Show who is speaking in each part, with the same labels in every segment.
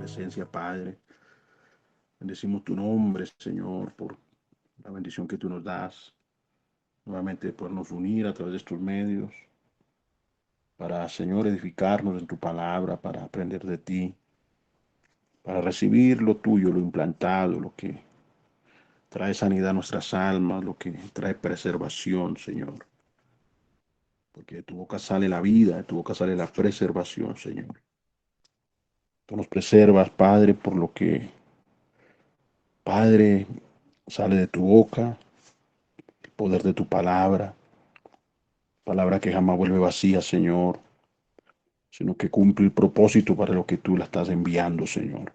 Speaker 1: presencia, Padre. Bendecimos tu nombre, Señor, por la bendición que tú nos das. Nuevamente podernos unir a través de estos medios para, Señor, edificarnos en tu palabra, para aprender de ti, para recibir lo tuyo, lo implantado, lo que trae sanidad a nuestras almas, lo que trae preservación, Señor. Porque de tu boca sale la vida, de tu boca sale la preservación, Señor. Tú nos preservas, Padre, por lo que, Padre, sale de tu boca, el poder de tu palabra, palabra que jamás vuelve vacía, Señor, sino que cumple el propósito para lo que tú la estás enviando, Señor.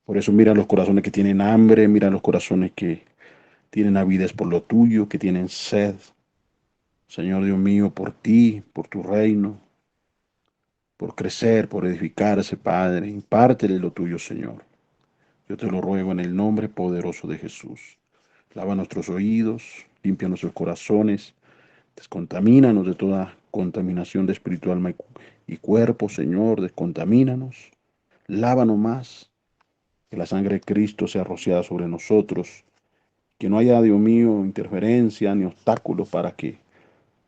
Speaker 1: Por eso mira los corazones que tienen hambre, mira los corazones que tienen avidez por lo tuyo, que tienen sed, Señor Dios mío, por ti, por tu reino, por crecer, por edificarse, Padre. Impártele lo tuyo, Señor. Yo te lo ruego en el nombre poderoso de Jesús. Lava nuestros oídos, limpia nuestros corazones, descontamínanos de toda contaminación de espíritu, alma y cuerpo, Señor, descontamínanos. Lávanos más, que la sangre de Cristo sea rociada sobre nosotros, que no haya, Dios mío, interferencia ni obstáculos para que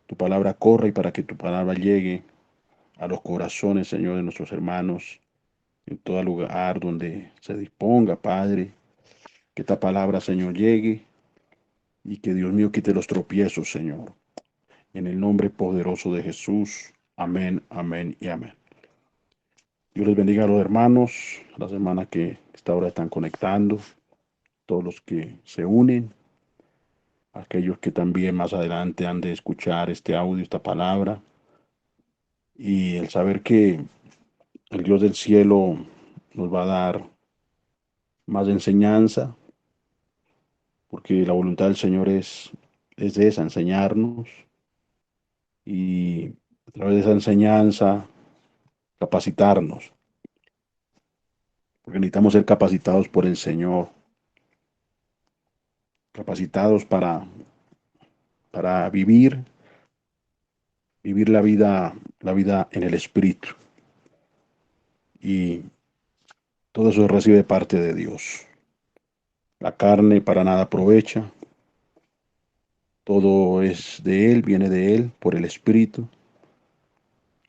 Speaker 1: tu palabra corra y para que tu palabra llegue a los corazones, Señor, de nuestros hermanos, en todo lugar donde se disponga, Padre, que esta palabra, Señor, llegue y que Dios mío quite los tropiezos, Señor. En el nombre poderoso de Jesús. Amén, amén y amén. Dios les bendiga a los hermanos, las hermanas que esta hora están conectando, todos los que se unen, aquellos que también más adelante han de escuchar este audio, esta palabra, y el saber que el Dios del cielo nos va a dar más enseñanza, porque la voluntad del Señor es de esa, enseñarnos, y a través de esa enseñanza, capacitarnos, porque necesitamos ser capacitados por el Señor, capacitados para vivir la vida en el Espíritu. Y todo eso recibe de parte de Dios. La carne para nada aprovecha, todo es de Él, viene de Él, por el Espíritu.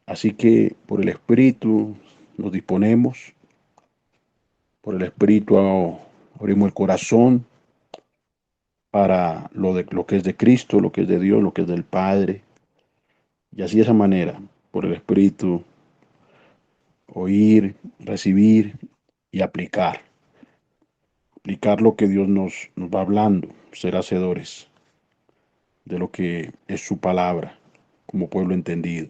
Speaker 1: Así que por el Espíritu nos disponemos, por el Espíritu abrimos el corazón para lo que es de Cristo, lo que es de Dios, lo que es del Padre. Y así de esa manera, por el Espíritu, oír, recibir y aplicar. Aplicar lo que Dios nos va hablando, ser hacedores de lo que es su palabra, como pueblo entendido.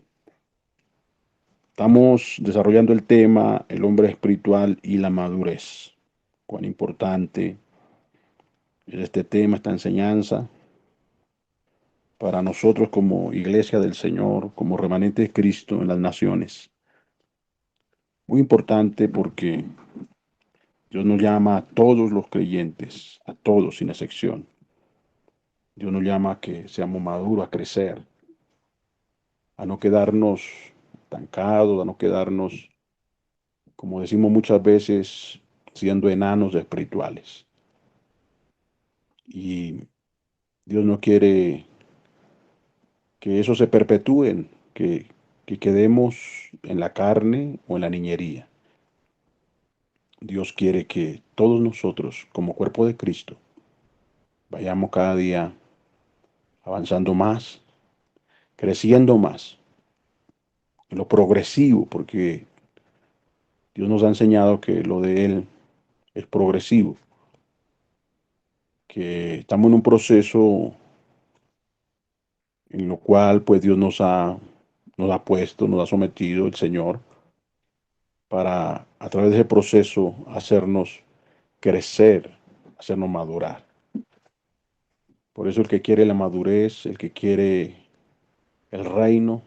Speaker 1: Estamos desarrollando el tema el hombre espiritual y la madurez. Cuán importante es este tema, esta enseñanza, para nosotros como iglesia del Señor, como remanente de Cristo en las naciones. Muy importante porque Dios nos llama a todos los creyentes, a todos sin excepción. Dios nos llama a que seamos maduros, a crecer, a no quedarnos estancados, a no quedarnos, como decimos muchas veces, siendo enanos espirituales. Y Dios no quiere que eso se perpetúe, que quedemos en la carne o en la niñería. Dios quiere que todos nosotros, como cuerpo de Cristo, vayamos cada día avanzando más, creciendo más, en lo progresivo, porque Dios nos ha enseñado que lo de Él es progresivo, que estamos en un proceso en lo cual pues Dios nos ha puesto, nos ha sometido el Señor para a través de ese proceso hacernos crecer, hacernos madurar. Por eso el que quiere la madurez, el que quiere el reino,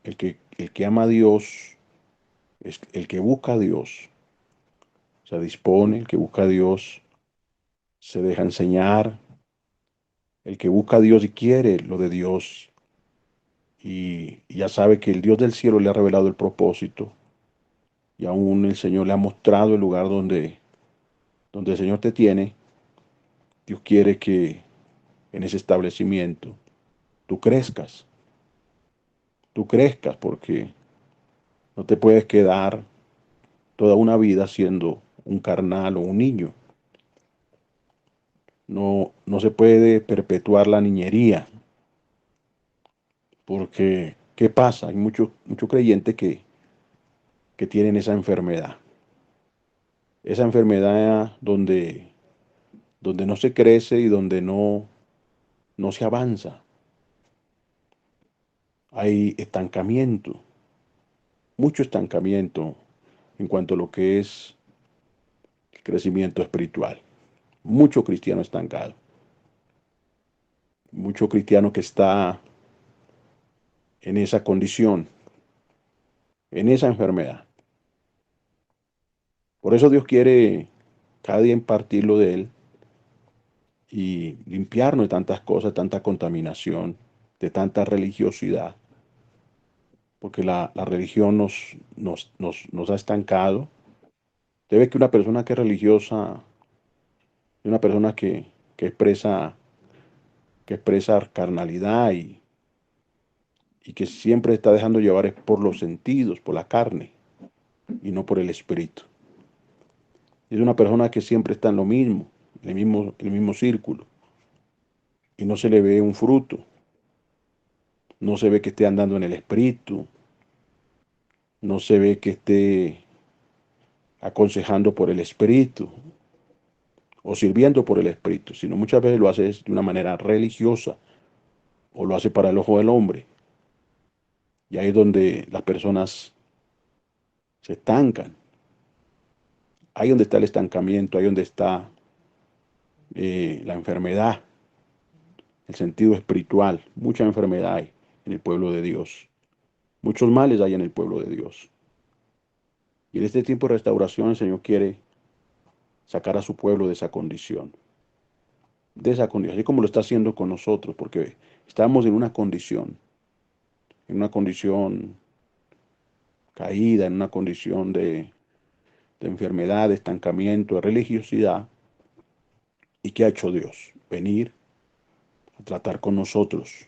Speaker 1: el que ama a Dios, el que busca a Dios, se dispone, el que busca a Dios se deja enseñar, el que busca a Dios y quiere lo de Dios y ya sabe que el Dios del cielo le ha revelado el propósito, y aún el Señor le ha mostrado el lugar donde el Señor te tiene. Dios quiere que en ese establecimiento tú crezcas porque no te puedes quedar toda una vida siendo un carnal o un niño. No, no se puede perpetuar la niñería, porque ¿qué pasa? Hay muchos creyentes que tienen esa enfermedad donde no se crece y donde no se avanza. Hay estancamiento, mucho estancamiento en cuanto a lo que es el crecimiento espiritual. Mucho cristiano estancado, mucho cristiano que está en esa condición, en esa enfermedad. Por eso Dios quiere cada día impartirlo de Él y limpiarnos de tantas cosas, tanta contaminación, de tanta religiosidad, porque la religión nos ha estancado. Debe que una persona que es religiosa, una persona que expresa carnalidad y que siempre está dejando llevar por los sentidos, por la carne y no por el espíritu. Es una persona que siempre está en lo mismo, en el mismo círculo, y no se le ve un fruto, no se ve que esté andando en el espíritu, no se ve que esté aconsejando por el espíritu o sirviendo por el espíritu, sino muchas veces lo hace de una manera religiosa o lo hace para el ojo del hombre. Y ahí es donde las personas se estancan, ahí donde está el estancamiento, ahí donde está la enfermedad, el sentido espiritual. Mucha enfermedad hay en el pueblo de Dios, muchos males hay en el pueblo de Dios. Y en este tiempo de restauración el Señor quiere sacar a su pueblo de esa condición, así como lo está haciendo con nosotros, porque estamos en una condición caída, en una condición de enfermedad, de estancamiento, de religiosidad. ¿Y qué ha hecho Dios? Venir a tratar con nosotros,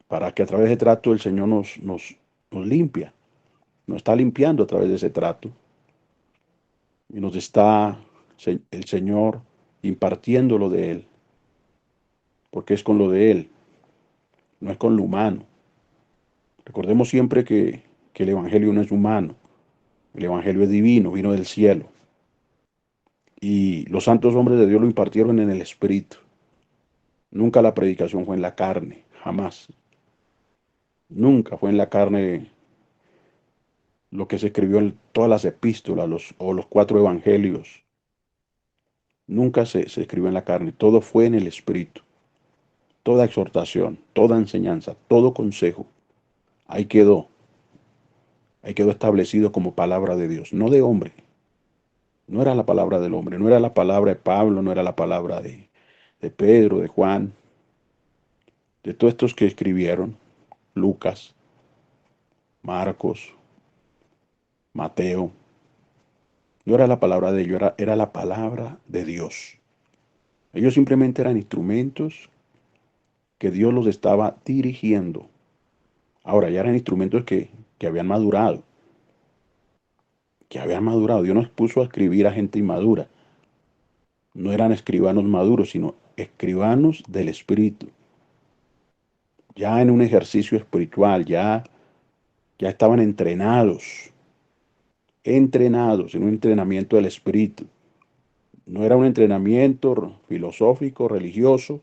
Speaker 1: para que a través de trato el Señor nos limpia, nos está limpiando a través de ese trato y nos está el Señor impartiendo lo de Él, porque es con lo de Él, no es con lo humano. Recordemos siempre que el Evangelio no es humano, el Evangelio es divino, vino del cielo. Y los santos hombres de Dios lo impartieron en el Espíritu. Nunca la predicación fue en la carne, jamás. Nunca fue en la carne lo que se escribió en todas las epístolas o los 4 evangelios. Nunca se escribió en la carne, todo fue en el Espíritu. Toda exhortación, toda enseñanza, todo consejo, ahí quedó establecido como palabra de Dios, no de hombre. No era la palabra del hombre, no era la palabra de Pablo, no era la palabra de Pedro, de Juan, de todos estos que escribieron, Lucas, Marcos, Mateo. No era la palabra de ellos, era la palabra de Dios. Ellos simplemente eran instrumentos que Dios los estaba dirigiendo. Ahora ya eran instrumentos que habían madurado. Dios nos puso a escribir a gente inmadura. No eran escribanos maduros, sino escribanos del Espíritu. Ya en un ejercicio espiritual, ya estaban entrenados en un entrenamiento del Espíritu. No era un entrenamiento filosófico, religioso,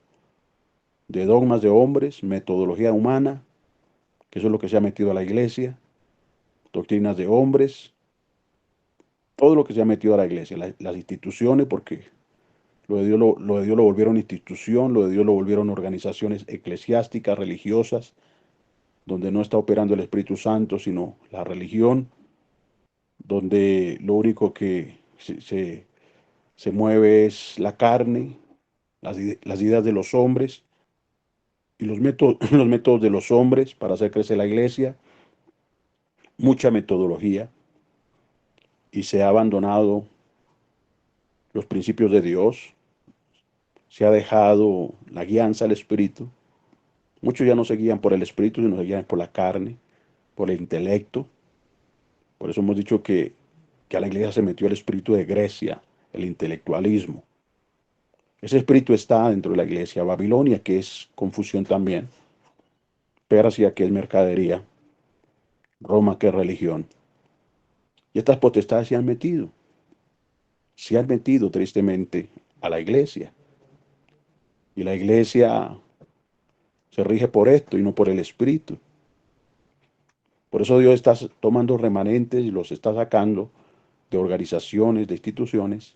Speaker 1: de dogmas de hombres, metodología humana, que eso es lo que se ha metido a la iglesia, doctrinas de hombres, todo lo que se ha metido a la iglesia, las instituciones, porque lo de Dios lo volvieron institución, lo de Dios lo volvieron organizaciones eclesiásticas, religiosas, donde no está operando el Espíritu Santo, sino la religión, donde lo único que se mueve es la carne, las ideas de los hombres y los métodos, los métodos de los hombres para hacer crecer la iglesia, mucha metodología y se ha abandonado los principios de Dios, se ha dejado la guianza al Espíritu. Muchos ya no se guían por el Espíritu, sino se guían por la carne, por el intelecto. Por eso hemos dicho que a la iglesia se metió el espíritu de Grecia, el intelectualismo. Ese espíritu está dentro de la iglesia. Babilonia, que es confusión también. Persia, que es mercadería. Roma, que es religión. Y estas potestades se han metido tristemente a la iglesia. Y la iglesia se rige por esto y no por el espíritu. Por eso Dios está tomando remanentes y los está sacando de organizaciones, de instituciones.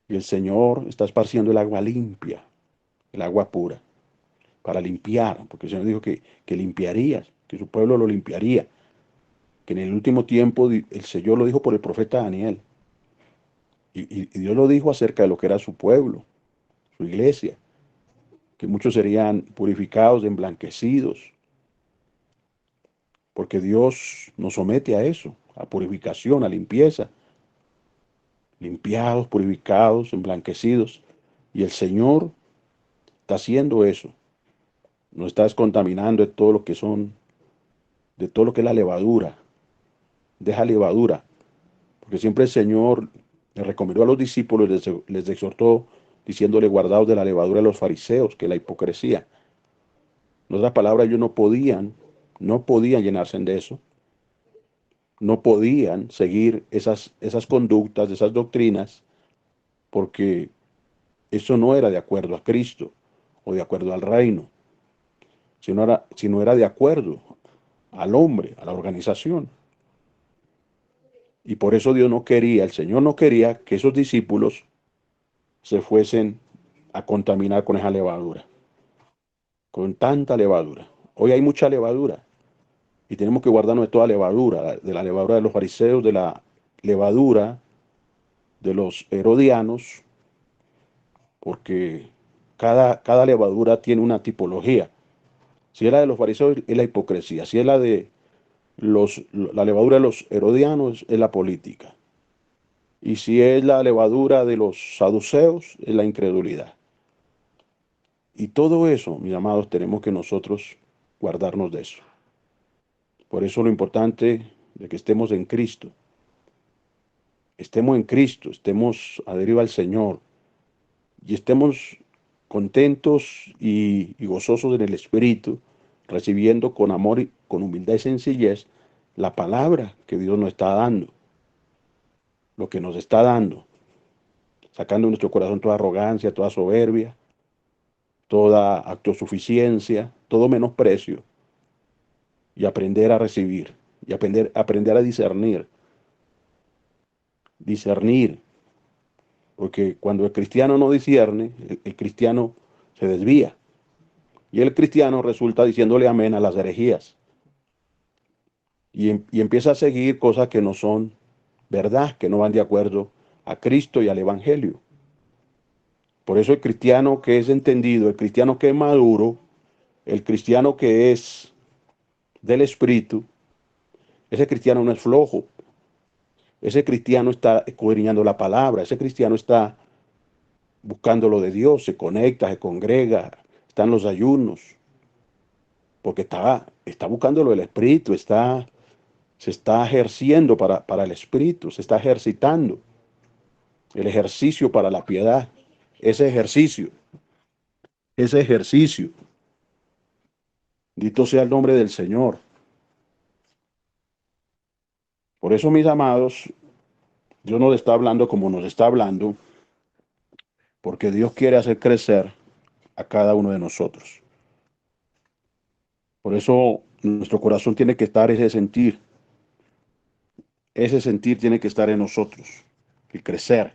Speaker 1: Y el Señor está esparciendo el agua limpia, el agua pura, para limpiar, porque el Señor dijo que limpiaría, que su pueblo lo limpiaría, que en el último tiempo el Señor lo dijo por el profeta Daniel. Y Dios lo dijo acerca de lo que era su pueblo, su iglesia, que muchos serían purificados, emblanquecidos, porque Dios nos somete a eso, a purificación, a limpieza, limpiados, purificados, emblanquecidos. Y el Señor está haciendo eso, nos está descontaminando de todo lo que son, de todo lo que es la levadura, deja levadura, porque siempre el Señor le recomendó a los discípulos, les exhortó diciéndole guardaos de la levadura de los fariseos, que es la hipocresía. En otras palabras, ellos no podían llenarse de eso, no podían seguir esas conductas, esas doctrinas, porque eso no era de acuerdo a Cristo o de acuerdo al reino, sino era de acuerdo al hombre, a la organización. Y por eso Dios no quería, el Señor no quería que esos discípulos se fuesen a contaminar con esa levadura, con tanta levadura. Hoy hay mucha levadura y tenemos que guardarnos de toda levadura, de la levadura de los fariseos, de la levadura de los herodianos, porque cada levadura tiene una tipología. Si es la de los fariseos es la hipocresía, si es la levadura de los herodianos es la política, y si es la levadura de los saduceos es la incredulidad. Y todo eso, mis amados, tenemos que nosotros guardarnos de eso. Por eso lo importante de que estemos en Cristo, estemos adheridos al Señor y estemos contentos y gozosos en el Espíritu, recibiendo con amor y con humildad y sencillez la palabra que Dios nos está dando, lo que nos está dando, sacando de nuestro corazón toda arrogancia, toda soberbia, toda autosuficiencia, todo menosprecio, y aprender a recibir, y aprender a discernir, porque cuando el cristiano no discierne, el cristiano se desvía, y el cristiano resulta diciéndole amén a las herejías, y empieza a seguir cosas que no son verdad, que no van de acuerdo a Cristo y al Evangelio. Por eso el cristiano que es entendido, el cristiano que es maduro, el cristiano que es del Espíritu, ese cristiano no es flojo, ese cristiano está escudriñando la palabra, ese cristiano está buscando lo de Dios, se conecta, se congrega, está en los ayunos, porque está buscando lo del Espíritu, se está ejerciendo para el Espíritu, se está ejercitando el ejercicio para la piedad, ese ejercicio, ese ejercicio. Bendito sea el nombre del Señor. Por eso, mis amados, Dios nos está hablando como nos está hablando, porque Dios quiere hacer crecer a cada uno de nosotros. Por eso nuestro corazón tiene que estar ese sentir tiene que estar en nosotros, el crecer,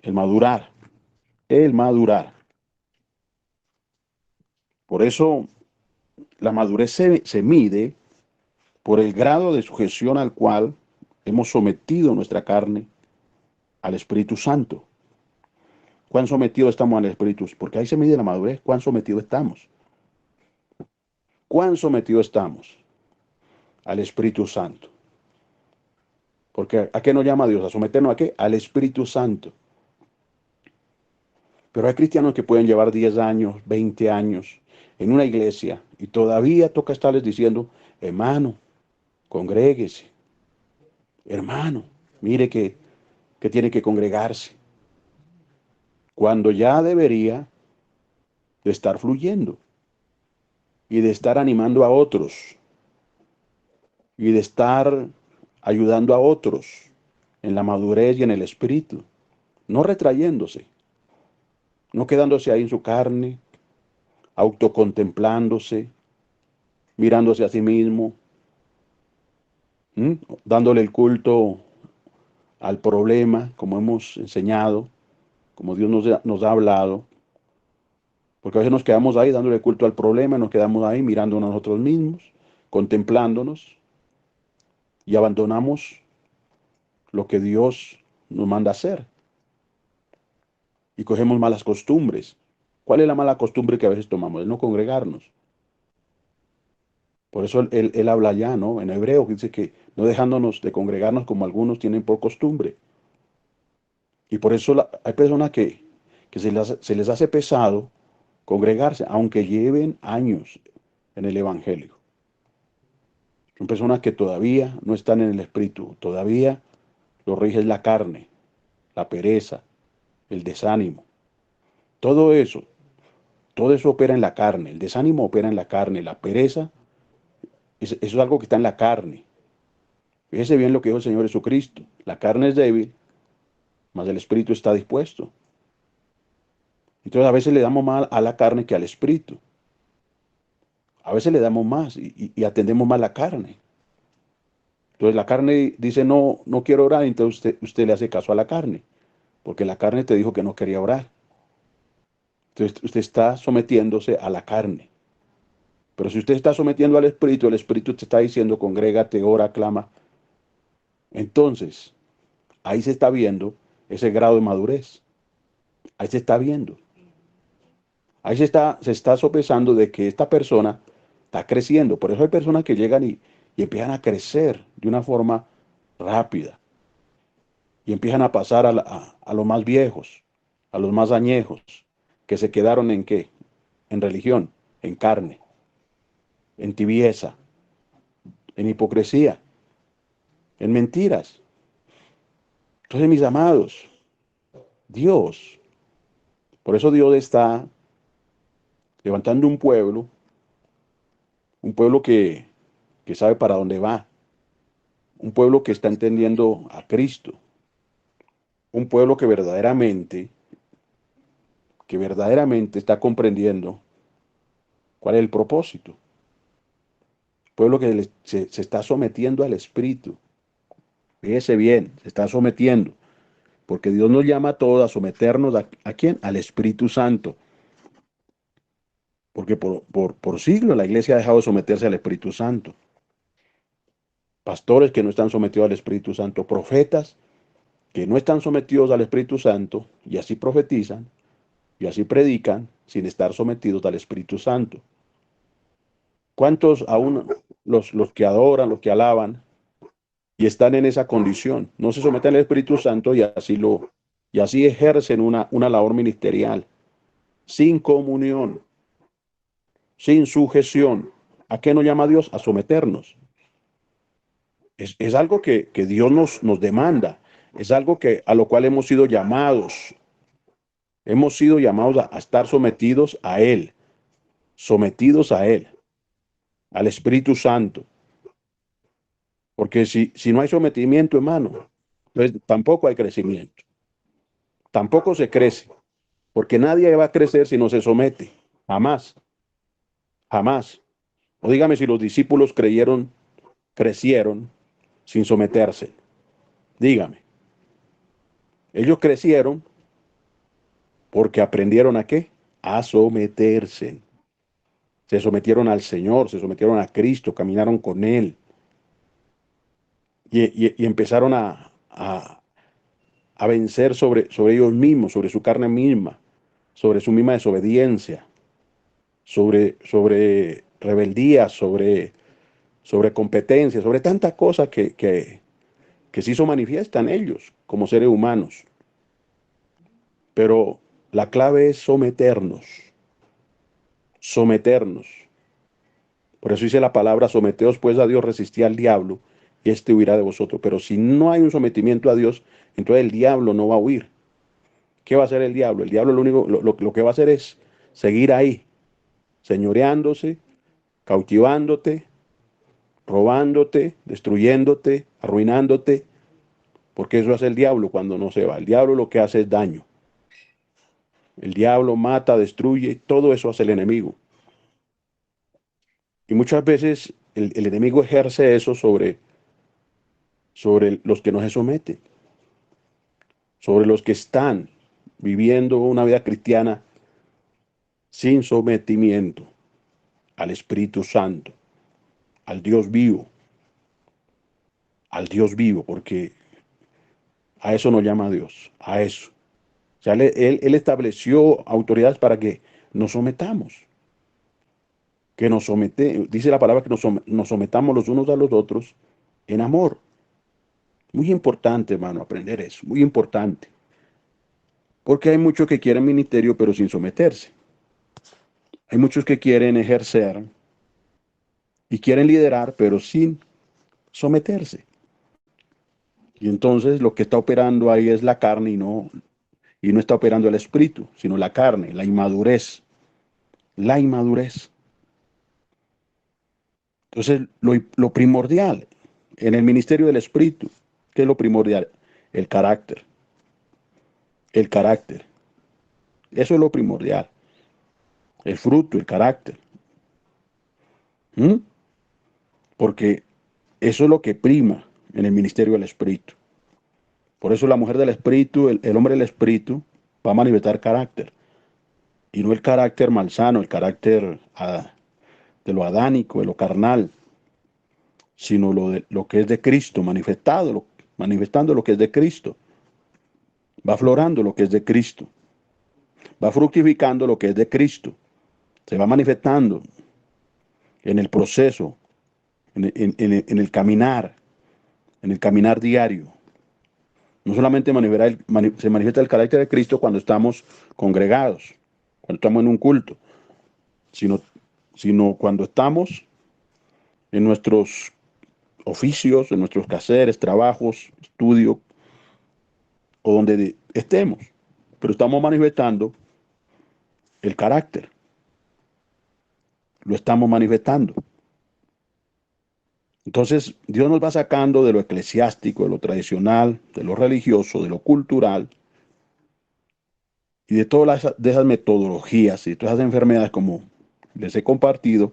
Speaker 1: el madurar, el madurar. Por eso la madurez se mide por el grado de sujeción al cual hemos sometido nuestra carne al Espíritu Santo. ¿Cuán sometidos estamos al Espíritu? Porque ahí se mide la madurez, cuán sometidos estamos. ¿Cuán sometidos estamos al Espíritu Santo. Porque ¿a qué nos llama Dios? ¿A someternos a qué? Al Espíritu Santo. Pero hay cristianos que pueden llevar 10 años, 20 años en una iglesia y todavía toca estarles diciendo, hermano, congréguese, hermano, mire que tiene que congregarse, cuando ya debería de estar fluyendo y de estar animando a otros y de estar ayudando a otros en la madurez y en el espíritu, no retrayéndose, no quedándose ahí en su carne, autocontemplándose, mirándose a sí mismo, dándole el culto al problema, como hemos enseñado, como Dios nos ha hablado, porque a veces nos quedamos ahí dándole culto al problema, nos quedamos ahí mirándonos a nosotros mismos, contemplándonos y abandonamos lo que Dios nos manda hacer y cogemos malas costumbres. ¿Cuál es la mala costumbre que a veces tomamos? El no congregarnos. Por eso él habla ya, ¿no? En hebreo, que dice que no dejándonos de congregarnos como algunos tienen por costumbre. Y por eso hay personas que se les hace pesado congregarse, aunque lleven años en el Evangelio. Son personas que todavía no están en el Espíritu, todavía lo rige la carne, la pereza, el desánimo. Todo eso, todo eso opera en la carne. El desánimo opera en la carne, la pereza, eso es algo que está en la carne. Fíjese bien lo que dijo el Señor Jesucristo. La carne es débil, mas el Espíritu está dispuesto. Entonces a veces le damos más a la carne que al Espíritu. A veces le damos más y atendemos más la carne. Entonces la carne dice, no, no quiero orar, entonces usted le hace caso a la carne, porque la carne te dijo que no quería orar. Entonces usted está sometiéndose a la carne. Pero si usted está sometiendo al Espíritu, el Espíritu te está diciendo, congrégate, ora, clama. Entonces, ahí se está viendo ese grado de madurez. Ahí se está viendo. Ahí se está sopesando de que esta persona está creciendo. Por eso hay personas que llegan y empiezan a crecer de una forma rápida. Y empiezan a pasar a los más viejos, a los más añejos, que se quedaron en qué? En religión, en carne, en tibieza, en hipocresía, en mentiras. Entonces, mis amados, Dios, por eso Dios está levantando un pueblo que sabe para dónde va, un pueblo que está entendiendo a Cristo, un pueblo que verdaderamente está comprendiendo cuál es el propósito, pueblo que se está sometiendo al Espíritu. Fíjese bien, se está sometiendo, porque Dios nos llama a todos a someternos ¿a quién? Al Espíritu Santo. Porque por siglos la iglesia ha dejado de someterse al Espíritu Santo. Pastores que no están sometidos al Espíritu Santo, profetas que no están sometidos al Espíritu Santo y así profetizan y así predican sin estar sometidos al Espíritu Santo. ¿Cuántos aún los que adoran, los que alaban y están en esa condición? No se someten al Espíritu Santo y así ejercen una labor ministerial sin comunión, sin sujeción. ¿A qué nos llama Dios? A someternos. Es algo que Dios nos demanda, es algo a lo cual hemos sido llamados. Hemos sido llamados a estar sometidos a Él, al Espíritu Santo. Porque si no hay sometimiento, hermano, pues tampoco hay crecimiento. Tampoco se crece, porque nadie va a crecer si no se somete. Jamás, jamás. O dígame si los discípulos crecieron sin someterse. Dígame. Ellos crecieron porque aprendieron a qué? A someterse. Se sometieron al Señor, se sometieron a Cristo, caminaron con Él. Y empezaron a vencer sobre ellos mismos, sobre su carne misma, sobre su misma desobediencia, sobre rebeldía, sobre competencia, sobre tantas cosas que sí se manifiestan ellos como seres humanos. Pero la clave es someternos, someternos. Por eso dice la palabra, someteos pues a Dios, resistid al diablo, y éste huirá de vosotros. Pero si no hay un sometimiento a Dios, entonces el diablo no va a huir. ¿Qué va a hacer el diablo? El diablo lo que va a hacer es seguir ahí, señoreándose, cautivándote, robándote, destruyéndote, arruinándote, porque eso hace el diablo cuando no se va. El diablo lo que hace es daño. El diablo mata, destruye, todo eso hace el enemigo. Y muchas veces el enemigo ejerce eso sobre los que no se someten, sobre los que están viviendo una vida cristiana sin sometimiento al Espíritu Santo, al Dios vivo, porque a eso nos llama Dios, a eso. O sea, él estableció autoridades para que nos sometamos, dice la palabra que nos sometamos los unos a los otros en amor. Muy importante, hermano, aprender eso, muy importante. Porque hay muchos que quieren ministerio pero sin someterse. Hay muchos que quieren ejercer y quieren liderar pero sin someterse. Y entonces lo que está operando ahí es la carne y no está operando el espíritu, sino la carne, la inmadurez. La inmadurez. Entonces, lo primordial en el ministerio del espíritu, ¿qué es lo primordial? El carácter. El carácter. Eso es lo primordial. El fruto, el carácter. ¿Mm? Porque eso es lo que prima en el ministerio del espíritu. Por eso la mujer del espíritu, el hombre del espíritu, va a manifestar carácter. Y no el carácter malsano, el carácter de lo adánico, de lo carnal, sino lo que es de Cristo, manifestando lo que es de Cristo. Va aflorando lo que es de Cristo. Va fructificando lo que es de Cristo. Se va manifestando en el proceso, en el caminar diario. No solamente se manifiesta el carácter de Cristo cuando estamos congregados, cuando estamos en un culto, sino, sino cuando estamos en nuestros oficios, en nuestros quehaceres, trabajos, estudio o donde estemos. Pero estamos manifestando el carácter, lo estamos manifestando. Entonces, Dios nos va sacando de lo eclesiástico, de lo tradicional, de lo religioso, de lo cultural y de todas de esas metodologías y todas esas enfermedades como les he compartido,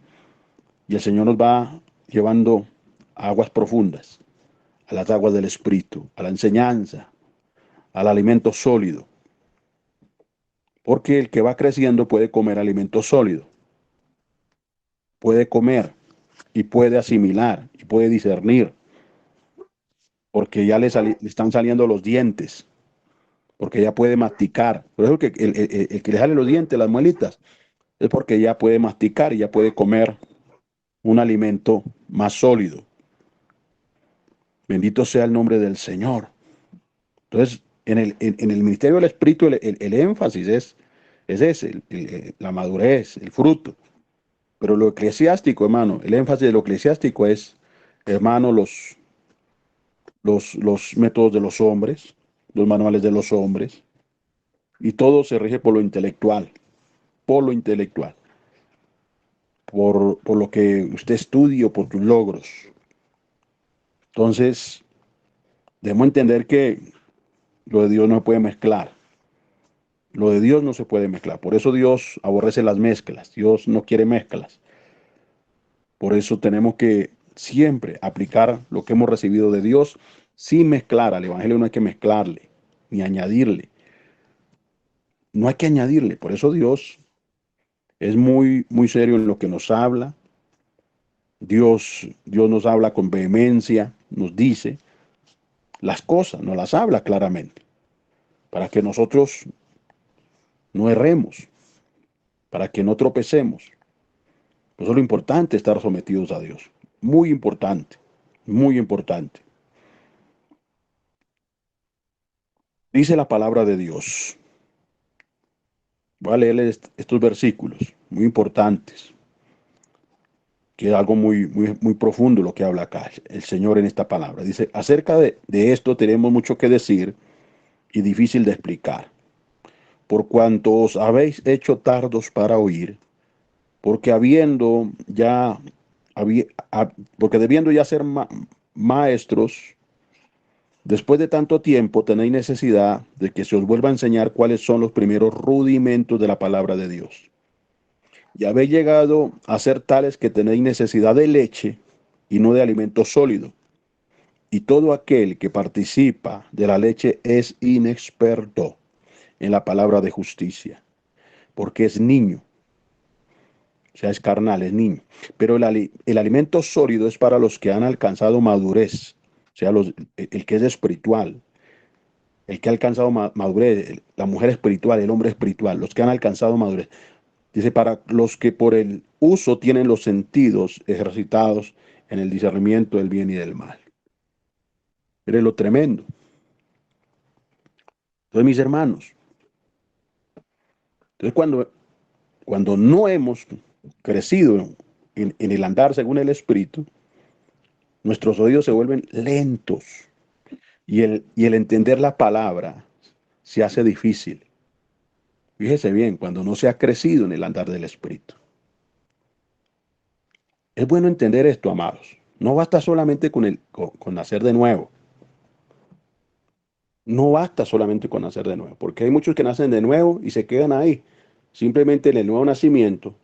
Speaker 1: y el Señor nos va llevando a aguas profundas, a las aguas del Espíritu, a la enseñanza, al alimento sólido. Porque el que va creciendo puede comer alimento sólido, puede comer y puede asimilar y puede discernir, porque ya le están saliendo los dientes, porque ya puede masticar. Por eso el que le sale los dientes, las muelitas, es porque ya puede masticar y ya puede comer un alimento más sólido. Bendito sea el nombre del Señor. Entonces, en el ministerio del Espíritu, el énfasis es ese, la madurez, el fruto. Pero lo eclesiástico, hermano, el énfasis de lo eclesiástico es, hermano, los métodos de los hombres, los manuales de los hombres, y todo se rige por lo intelectual, por lo que usted estudia, por tus logros. Entonces, debemos entender que lo de Dios no se puede mezclar. Lo de Dios no se puede mezclar. Por eso Dios aborrece las mezclas. Dios no quiere mezclas. Por eso tenemos que siempre aplicar lo que hemos recibido de Dios sin mezclar. Al Evangelio no hay que mezclarle ni añadirle. No hay que añadirle. Por eso Dios es muy, muy serio en lo que nos habla. Dios nos habla con vehemencia, nos dice las cosas, nos las habla claramente, para que nosotros no erremos, para que no tropecemos. Por eso es lo importante estar sometidos a Dios. muy importante, muy importante. Dice la palabra de Dios. Voy a leer estos versículos muy importantes, que es algo muy profundo lo que habla acá el Señor en esta palabra. Dice, acerca de esto tenemos mucho que decir y difícil de explicar, por cuanto os habéis hecho tardos para oír, porque habiendo ya, porque debiendo ya ser maestros, después de tanto tiempo tenéis necesidad de que se os vuelva a enseñar cuáles son los primeros rudimentos de la palabra de Dios. Y habéis llegado a ser tales que tenéis necesidad de leche y no de alimento sólido. Y todo aquel que participa de la leche es inexperto en la palabra de justicia, porque es niño, o sea, es carnal, es niño. Pero el alimento sólido es para los que han alcanzado madurez, o sea, el que es espiritual, el que ha alcanzado madurez, la mujer espiritual, el hombre espiritual, los que han alcanzado madurez. Dice, para los que por el uso tienen los sentidos ejercitados en el discernimiento del bien y del mal. Mire lo tremendo. Entonces, mis hermanos, entonces cuando no hemos crecido en el andar según el Espíritu, nuestros oídos se vuelven lentos y el entender la palabra se hace difícil. Fíjese bien, cuando no se ha crecido en el andar del Espíritu. Es bueno entender esto, amados. No basta solamente con nacer de nuevo. No basta solamente con nacer de nuevo, porque hay muchos que nacen de nuevo y se quedan ahí, simplemente en el nuevo nacimiento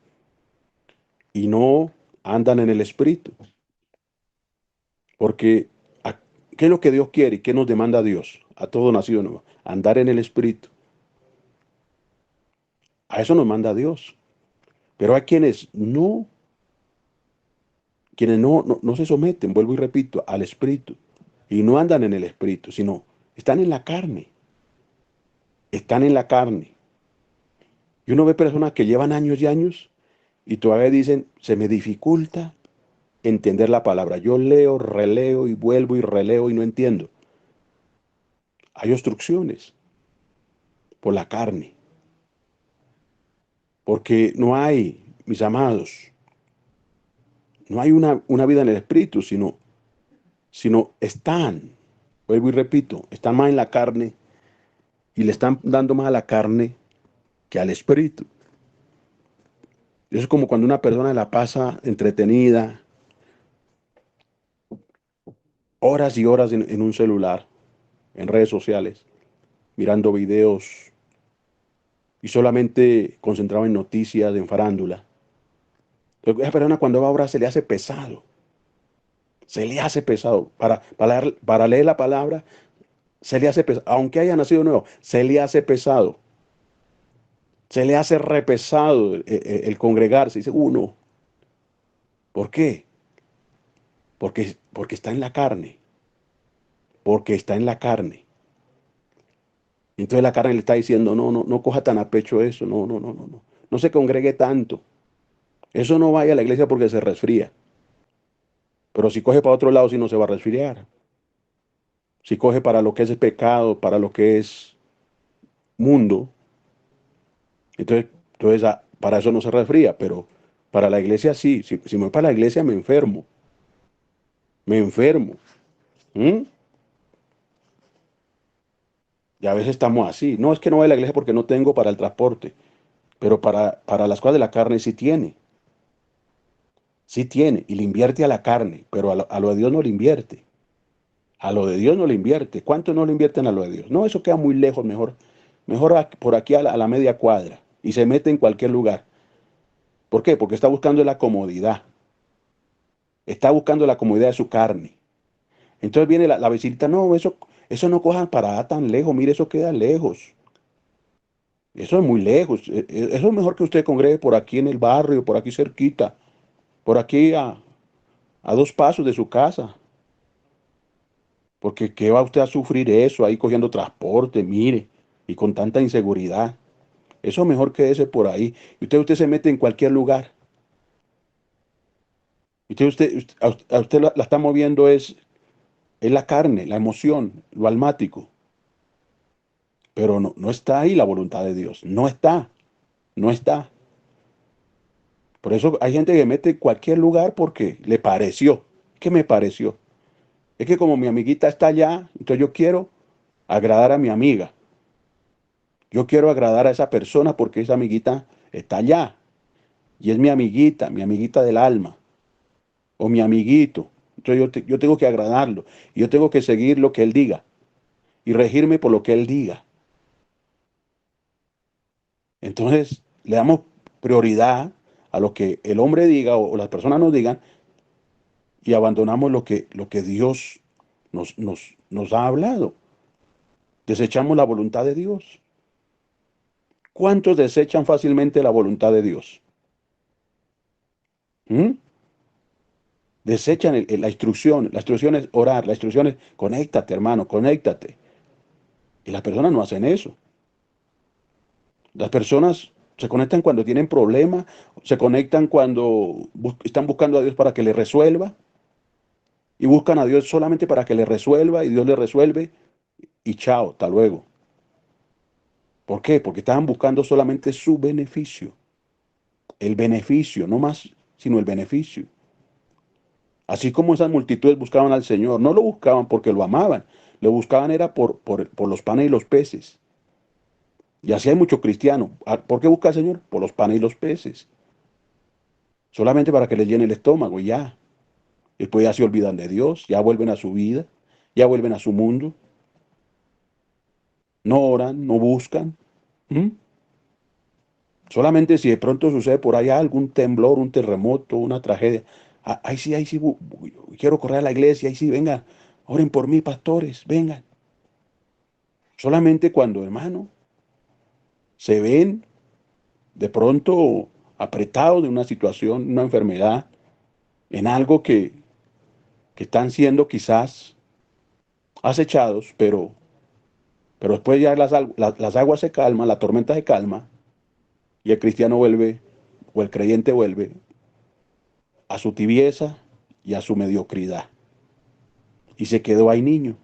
Speaker 1: y no andan en el Espíritu. Porque, ¿qué es lo que Dios quiere y qué nos demanda Dios a todo nacido nuevo? Andar en el Espíritu. A eso nos manda Dios. Pero hay quienes no se someten, vuelvo y repito, al Espíritu. Y no andan en el Espíritu, sino están en la carne. Están en la carne. Y uno ve personas que llevan años y años y todavía dicen, se me dificulta entender la palabra. Yo leo, releo y vuelvo y releo y no entiendo. Hay obstrucciones por la carne. Porque no hay, mis amados, no hay una vida en el Espíritu, sino están, vuelvo y repito, están más en la carne y le están dando más a la carne que al Espíritu. Eso es como cuando una persona la pasa entretenida, horas y horas en un celular, en redes sociales, mirando videos y solamente concentrado en noticias, en farándula. Entonces, esa persona cuando va a orar se le hace pesado. Se le hace pesado. Para leer la palabra, se le hace pesado. Aunque haya nacido nuevo, se le hace pesado. Se le hace repesado el congregarse. Dice, uno, ¿por qué? Porque está en la carne. Porque está en la carne. Entonces la carne le está diciendo, no coja tan a pecho eso. No. No se congregue tanto. Eso no vaya a la iglesia porque se resfría. Pero si coge para otro lado, sí no se va a resfriar. Si coge para lo que es pecado, para lo que es mundo, entonces para eso no se resfría, pero para la iglesia sí. Si me voy para la iglesia me enfermo. Me enfermo. ¿Mm? Y a veces estamos así. No es que no voy a la iglesia porque no tengo para el transporte, pero para las cosas de la carne sí tiene. Sí tiene. Y le invierte a la carne, pero a lo de Dios no le invierte. A lo de Dios no le invierte. ¿Cuántos no le invierten a lo de Dios? No, eso queda muy lejos, mejor por aquí a la media cuadra. Y se mete en cualquier lugar. ¿Por qué? Porque está buscando la comodidad. Está buscando la comodidad de su carne. Entonces viene la vecinita, no, eso no cojan para tan lejos, mire, eso queda lejos. Eso es muy lejos. Eso es mejor que usted congregue por aquí en el barrio, por aquí cerquita, por aquí a 2 pasos de su casa. Porque ¿qué va usted a sufrir eso ahí cogiendo transporte, mire, y con tanta inseguridad? Eso es mejor que ese por ahí. Y usted se mete en cualquier lugar. Entonces a usted la está moviendo es la carne, la emoción, lo almático. Pero no está ahí la voluntad de Dios. No está, no está. Por eso hay gente que mete cualquier lugar porque le pareció. ¿Qué me pareció? Es que como mi amiguita está allá, entonces yo quiero agradar a mi amiga. Yo quiero agradar a esa persona porque esa amiguita está allá. Y es mi amiguita del alma, o mi amiguito. Entonces yo tengo que agradarlo. Y yo tengo que seguir lo que él diga y regirme por lo que él diga. Entonces le damos prioridad a lo que el hombre diga o las personas nos digan y abandonamos lo que Dios nos ha hablado. Desechamos la voluntad de Dios. ¿Cuántos desechan fácilmente la voluntad de Dios? ¿Mm? Desechan la instrucción. La instrucción es orar. La instrucción es conéctate, hermano, conéctate. Y las personas no hacen eso. Las personas se conectan cuando tienen problemas, se conectan cuando están buscando a Dios para que les resuelva y buscan a Dios solamente para que les resuelva y Dios les resuelve y chao, hasta luego. ¿Por qué? Porque estaban buscando solamente su beneficio. El beneficio, no más, sino el beneficio. Así como esas multitudes buscaban al Señor, no lo buscaban porque lo amaban, lo buscaban era por los panes y los peces. Y así hay muchos cristianos. ¿Por qué busca al Señor? Por los panes y los peces. Solamente para que les llene el estómago y ya. Después ya se olvidan de Dios, ya vuelven a su vida, ya vuelven a su mundo. No oran, no buscan. ¿Mm? Solamente si de pronto sucede por allá algún temblor, un terremoto, una tragedia. Ahí sí, quiero correr a la iglesia, ahí sí, vengan, oren por mí, pastores, vengan. Solamente cuando, hermano, se ven de pronto apretados de una situación, una enfermedad, en algo que están siendo quizás acechados, pero después ya las aguas se calman, la tormenta se calma y el cristiano vuelve, o el creyente vuelve a su tibieza y a su mediocridad. Y se quedó ahí niño,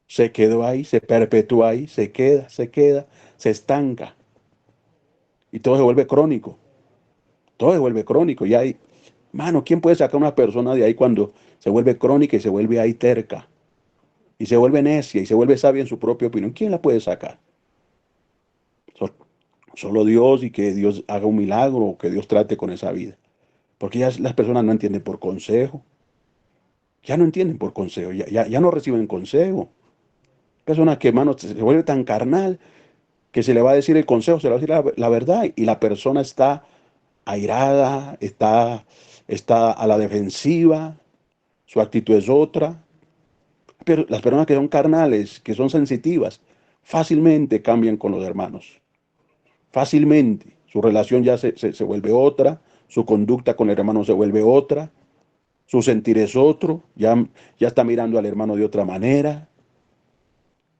Speaker 1: se quedó ahí, se perpetúa ahí, se estanca y todo se vuelve crónico, todo se vuelve crónico. Y hay, mano, ¿quién puede sacar a una persona de ahí cuando se vuelve crónica y se vuelve ahí terca? Y se vuelve necia y se vuelve sabia en su propia opinión. ¿Quién la puede sacar? Solo Dios y que Dios haga un milagro o que Dios trate con esa vida. Porque ya las personas no entienden por consejo. Ya no entienden por consejo. Ya no reciben consejo. Persona que, hermano, se vuelve tan carnal que se le va a decir el consejo, se le va a decir la verdad y la persona está airada, está a la defensiva, su actitud es otra. Pero las personas que son carnales, que son sensitivas, fácilmente cambian con los hermanos. Fácilmente. Su relación ya se vuelve otra, su conducta con el hermano se vuelve otra, su sentir es otro, ya está mirando al hermano de otra manera.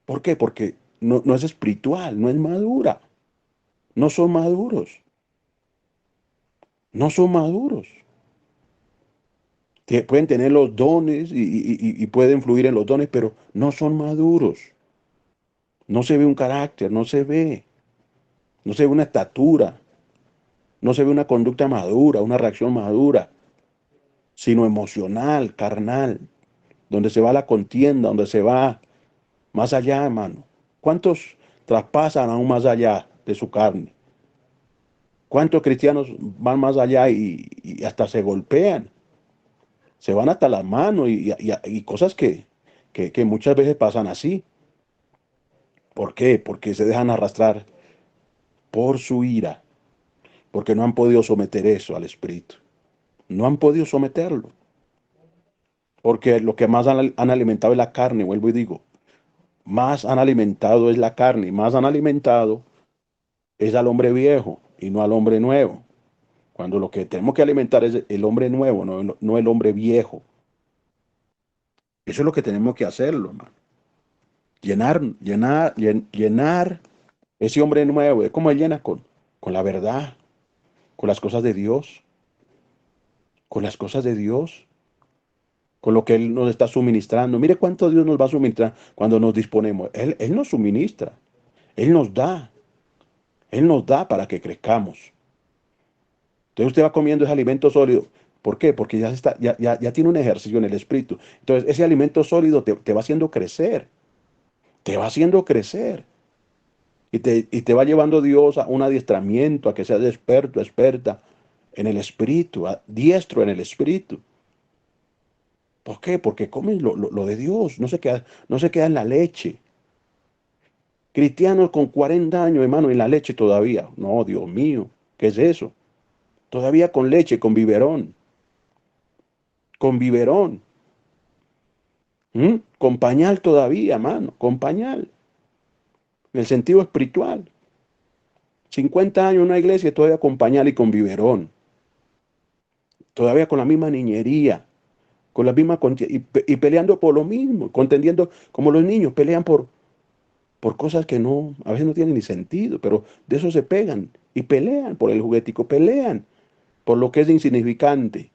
Speaker 1: ¿Por qué? Porque no es espiritual, no es madura, no son maduros, no son maduros. Pueden tener los dones y pueden fluir en los dones, pero no son maduros. No se ve un carácter, no se ve una estatura, no se ve una conducta madura, una reacción madura, sino emocional, carnal, donde se va la contienda, donde se va más allá, hermano. ¿Cuántos traspasan aún más allá de su carne? ¿Cuántos cristianos van más allá y hasta se golpean? Se van hasta las manos y cosas que muchas veces pasan así. ¿Por qué? Porque se dejan arrastrar por su ira, porque no han podido someter eso al Espíritu. No han podido someterlo, porque lo que más han alimentado es la carne, vuelvo y digo, más han alimentado es la carne, más han alimentado es al hombre viejo y no al hombre nuevo. Cuando lo que tenemos que alimentar es el hombre nuevo, no el hombre viejo. Eso es lo que tenemos que hacerlo, hermano. Llenar ese hombre nuevo. ¿Cómo él llena? Con la verdad, con las cosas de Dios, con las cosas de Dios, con lo que Él nos está suministrando. Mire cuánto Dios nos va a suministrar cuando nos disponemos. Él nos suministra, Él nos da, Él nos da para que crezcamos. Entonces usted va comiendo ese alimento sólido. ¿Por qué? Porque ya tiene un ejercicio en el espíritu. Entonces ese alimento sólido te va haciendo crecer, te va haciendo crecer. Y te va llevando Dios a un adiestramiento, a que seas experto, experta en el espíritu, diestro en el espíritu. ¿Por qué? Porque comes lo de Dios, no se queda en la leche. Cristianos con 40 años, hermano, en la leche todavía. No, Dios mío, ¿qué es eso? Todavía con leche, con biberón, con biberón. Con pañal todavía, hermano, con pañal, en el sentido espiritual. 50 años en una iglesia todavía con pañal y con biberón. Todavía con la misma niñería, con la misma y peleando por lo mismo, contendiendo como los niños pelean por cosas que no, a veces no tienen ni sentido, pero de eso se pegan y pelean por el juguetico, pelean por lo que es insignificante,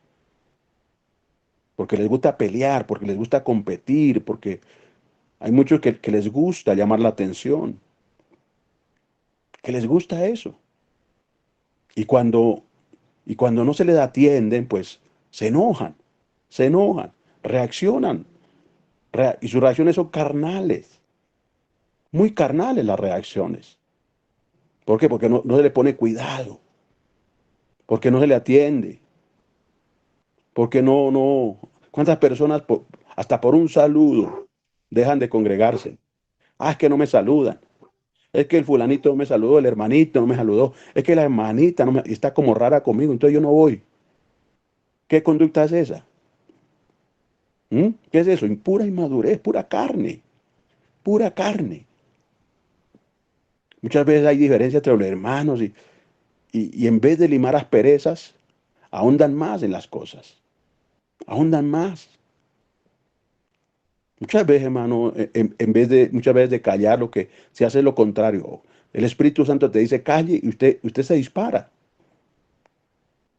Speaker 1: porque les gusta pelear, porque les gusta competir, porque hay muchos que les gusta llamar la atención, que les gusta eso. Y cuando, y cuando no se les atienden, pues se enojan, reaccionan, y sus reacciones son carnales, muy carnales las reacciones. ¿Por qué? Porque no se le pone cuidado, porque no se le atiende, porque ¿cuántas personas hasta por un saludo dejan de congregarse? Ah, es que no me saludan. Es que el fulanito no me saludó, el hermanito no me saludó. Es que la hermanita está como rara conmigo, entonces yo no voy. ¿Qué conducta es esa? ¿Qué es eso? Pura inmadurez, pura carne, pura carne. Muchas veces hay diferencia entre los hermanos y en vez de limar asperezas, ahondan más en las cosas, ahondan más. Muchas veces, hermano, muchas veces de callar, lo que se hace es lo contrario. El Espíritu Santo te dice calle y usted se dispara.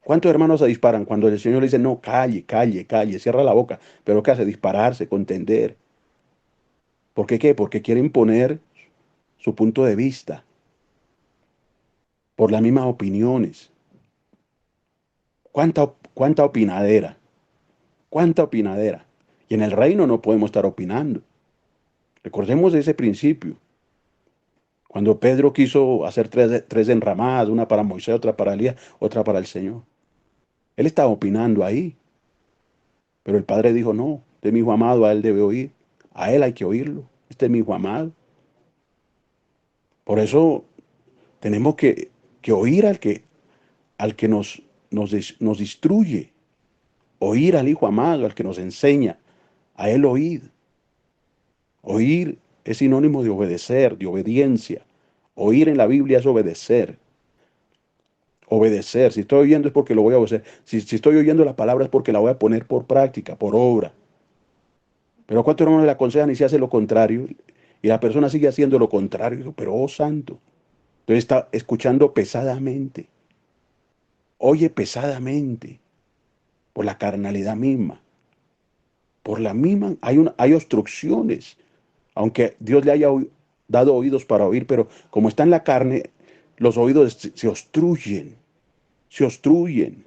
Speaker 1: ¿Cuántos hermanos se disparan cuando el Señor le dice no, calle, calle, calle, cierra la boca? Pero ¿qué hace? Dispararse, contender. ¿Por qué qué? Porque quiere imponer su punto de vista por las mismas opiniones. ¿Cuánta opinadera? ¿Cuánta opinadera? Y en el reino no podemos estar opinando. Recordemos ese principio. Cuando Pedro quiso hacer tres enramadas, una para Moisés, otra para Elías, otra para el Señor. Él estaba opinando ahí. Pero el Padre dijo, no, este es mi hijo amado, a él debe oír. A él hay que oírlo. Este es mi hijo amado. Por eso tenemos que oír al que nos instruye. Oír al hijo amado, al que nos enseña. A él oír. Oír es sinónimo de obedecer, de obediencia. Oír en la Biblia es obedecer. Obedecer. Si estoy oyendo es porque lo voy a obedecer. Si estoy oyendo la palabra es porque la voy a poner por práctica, por obra. Pero ¿cuántos hermanos le aconsejan y se hace lo contrario? Y la persona sigue haciendo lo contrario. Digo, pero oh santo. Entonces está escuchando pesadamente. Oye pesadamente. Por la carnalidad misma. Por la misma. Hay obstrucciones. Aunque Dios le haya dado oídos para oír, pero como está en la carne, los oídos se obstruyen. Se obstruyen.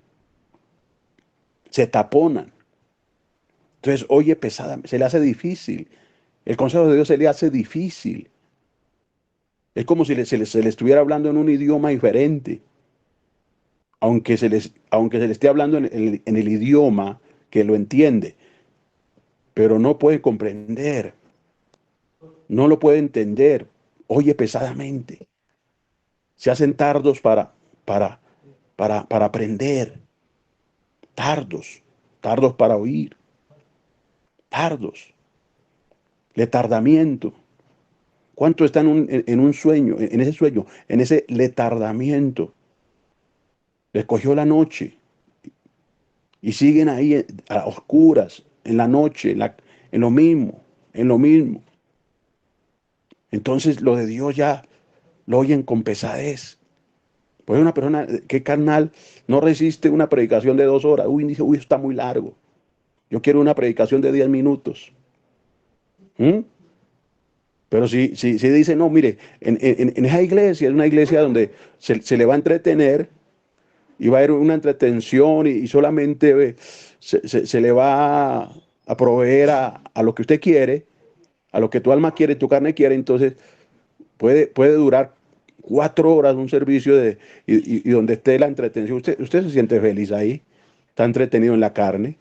Speaker 1: Se taponan. Entonces oye pesadamente. Se le hace difícil. El consejo de Dios se le hace difícil. Es como si se le estuviera hablando en un idioma diferente, aunque se le esté hablando en el idioma que lo entiende, pero no puede comprender, no lo puede entender, oye pesadamente. Se hacen tardos para, para aprender, tardos, tardos para oír, tardos, letardamiento. ¿Cuánto está en un sueño, en ese sueño, en ese letardamiento? Les cogió la noche y siguen ahí a oscuras, en la noche, en lo mismo, en lo mismo. Entonces lo de Dios ya lo oyen con pesadez, Pues una persona que carnal no resiste una predicación de 2 horas. Uy, dice, uy, está muy largo. Yo quiero una predicación de 10 minutos. ¿Mm? Pero si dice, no, mire, en esa iglesia es una iglesia donde se le va a entretener y va a haber una entretención y solamente se le va a proveer a lo que usted quiere, a lo que tu alma quiere, tu carne quiere, entonces puede durar 4 horas un servicio y donde esté la entretención. Usted se siente feliz ahí, está entretenido en la carne,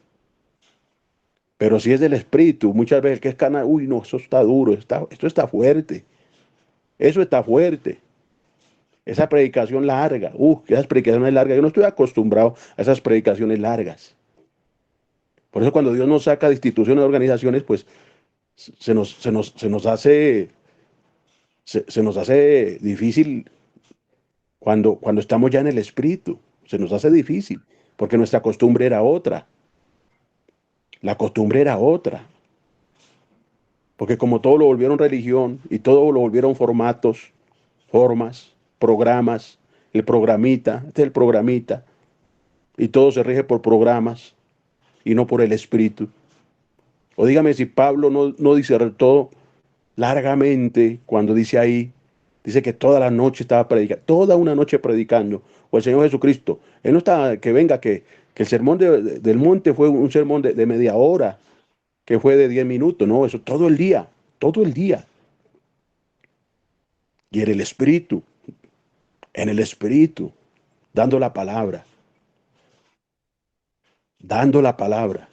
Speaker 1: pero si es del espíritu, muchas veces que es carnal, uy, no, eso está duro, esto está fuerte, eso está fuerte. Esa predicación larga, esas predicaciones largas, yo no estoy acostumbrado a esas predicaciones largas. Por eso cuando Dios nos saca de instituciones, de organizaciones, pues se nos hace difícil cuando estamos ya en el espíritu. Se nos hace difícil, porque nuestra costumbre era otra. La costumbre era otra. Porque como todo lo volvieron religión y todo lo volvieron formatos, formas, programas, el programita, este es el programita, y todo se rige por programas y no por el espíritu. O dígame si Pablo no disertó largamente cuando dice ahí, dice que toda la noche estaba predicando, toda una noche predicando, o el Señor Jesucristo. Él no está, que venga, que el sermón del monte fue un sermón de media hora, que fue de 10 minutos, no, eso todo el día. Y en el espíritu, dando la palabra, dando la palabra.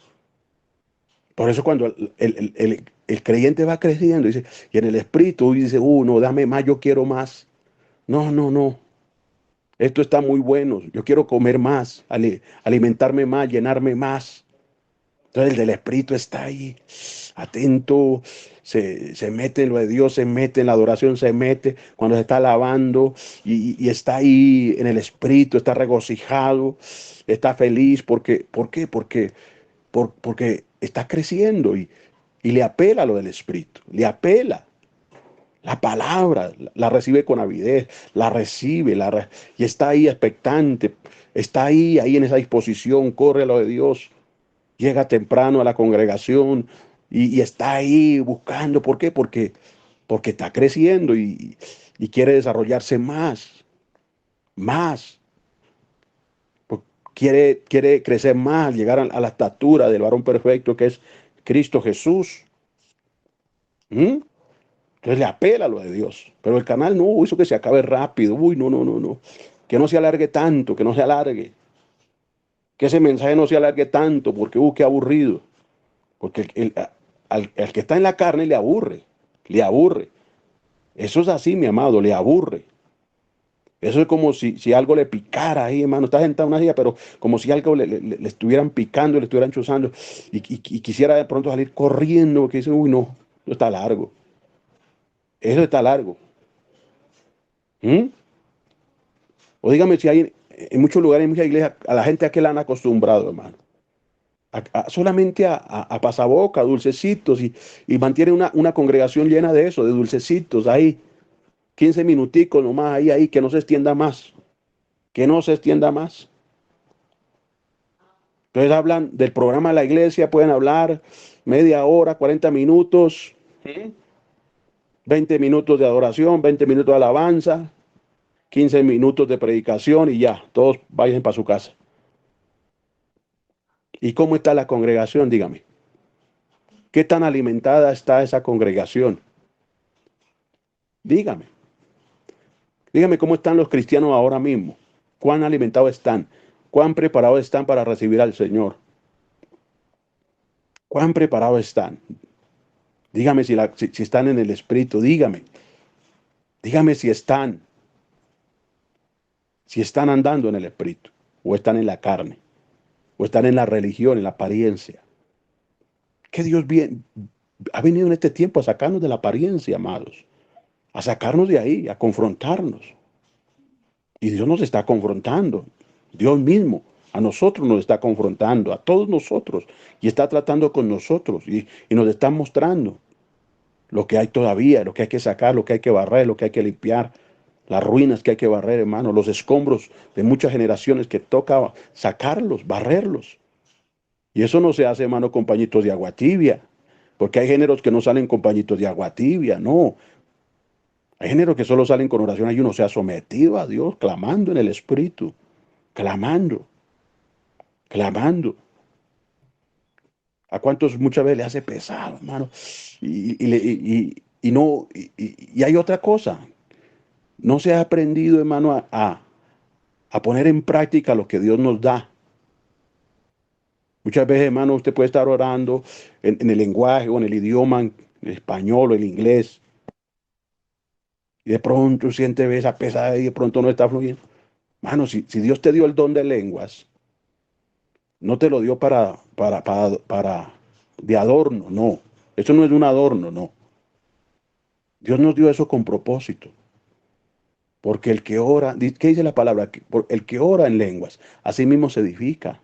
Speaker 1: Por eso cuando el creyente va creciendo, dice, y en el espíritu dice, no, dame más, yo quiero más. No, no, no. Esto está muy bueno. Yo quiero comer más, alimentarme más, llenarme más. Entonces el del espíritu está ahí, atento, se mete en lo de Dios, se mete en la adoración, se mete cuando se está alabando y está ahí en el espíritu, está regocijado, está feliz. ¿Por qué? Porque está creciendo y le apela lo del espíritu, le apela. La palabra la recibe con avidez, la recibe y está ahí expectante, está ahí en esa disposición, corre a lo de Dios, llega temprano a la congregación y está ahí buscando. ¿Por qué? Porque está creciendo y quiere desarrollarse más, quiere crecer más, llegar a la estatura del varón perfecto que es Cristo Jesús. ¿Mm? Entonces le apela a lo de Dios. Pero el canal no, eso que se acabe rápido. Uy, no, no, no, no. Que no se alargue tanto, que no se alargue. Que ese mensaje no se alargue tanto, porque, qué aburrido. Porque al que está en la carne le aburre, le aburre. Eso es así, mi amado, le aburre. Eso es como si algo le picara ahí, hermano. Está sentado en una silla, pero como si algo le estuvieran picando, le estuvieran chuzando y quisiera de pronto salir corriendo, porque dice, uy, no, eso está largo. Eso está largo. ¿Mm? O dígame si hay en muchos lugares, en muchas iglesias, a la gente a que la han acostumbrado, hermano. Solamente a pasaboca, dulcecitos, y mantiene una congregación llena de eso, de dulcecitos, ahí, 15 minuticos nomás, ahí, que no se extienda más, que no se extienda más. Entonces hablan del programa de la iglesia, pueden hablar media hora, 40 minutos, 20 minutos de adoración, 20 minutos de alabanza, 15 minutos de predicación y ya, todos vayan para su casa. ¿Y cómo está la congregación? Dígame. ¿Qué tan alimentada está esa congregación? Dígame. Dígame cómo están los cristianos ahora mismo. ¿Cuán alimentados están? ¿Cuán preparados están para recibir al Señor? ¿Cuán preparados están? Dígame si están en el Espíritu. Dígame. Dígame si están andando en el Espíritu. O están en la carne. O están en la religión, en la apariencia. Que Dios ha venido en este tiempo a sacarnos de la apariencia, amados. A sacarnos de ahí, a confrontarnos. Y Dios nos está confrontando. Dios mismo a nosotros nos está confrontando, a todos nosotros. Y está tratando con nosotros. Y nos está mostrando lo que hay todavía, lo que hay que sacar, lo que hay que barrer, lo que hay que limpiar, las ruinas que hay que barrer, hermano, los escombros de muchas generaciones que toca sacarlos, barrerlos. Y eso no se hace, hermano, con pañitos de agua tibia, porque hay géneros que no salen con pañitos de agua tibia, no. Hay géneros que solo salen con oración y uno se ha sometido a Dios, clamando en el Espíritu, clamando, clamando. ¿A cuántos muchas veces le hace pesado, hermano? Y no, y hay otra cosa. No se ha aprendido, hermano, a poner en práctica lo que Dios nos da. Muchas veces, hermano, usted puede estar orando en el lenguaje o en el idioma, en el español o el inglés, y de pronto siente esa pesada y de pronto no está fluyendo. Hermano, si Dios te dio el don de lenguas, no te lo dio para de adorno, no. Eso no es un adorno, no. Dios nos dio eso con propósito. Porque el que ora, ¿qué dice la palabra? El que ora en lenguas, así mismo se edifica.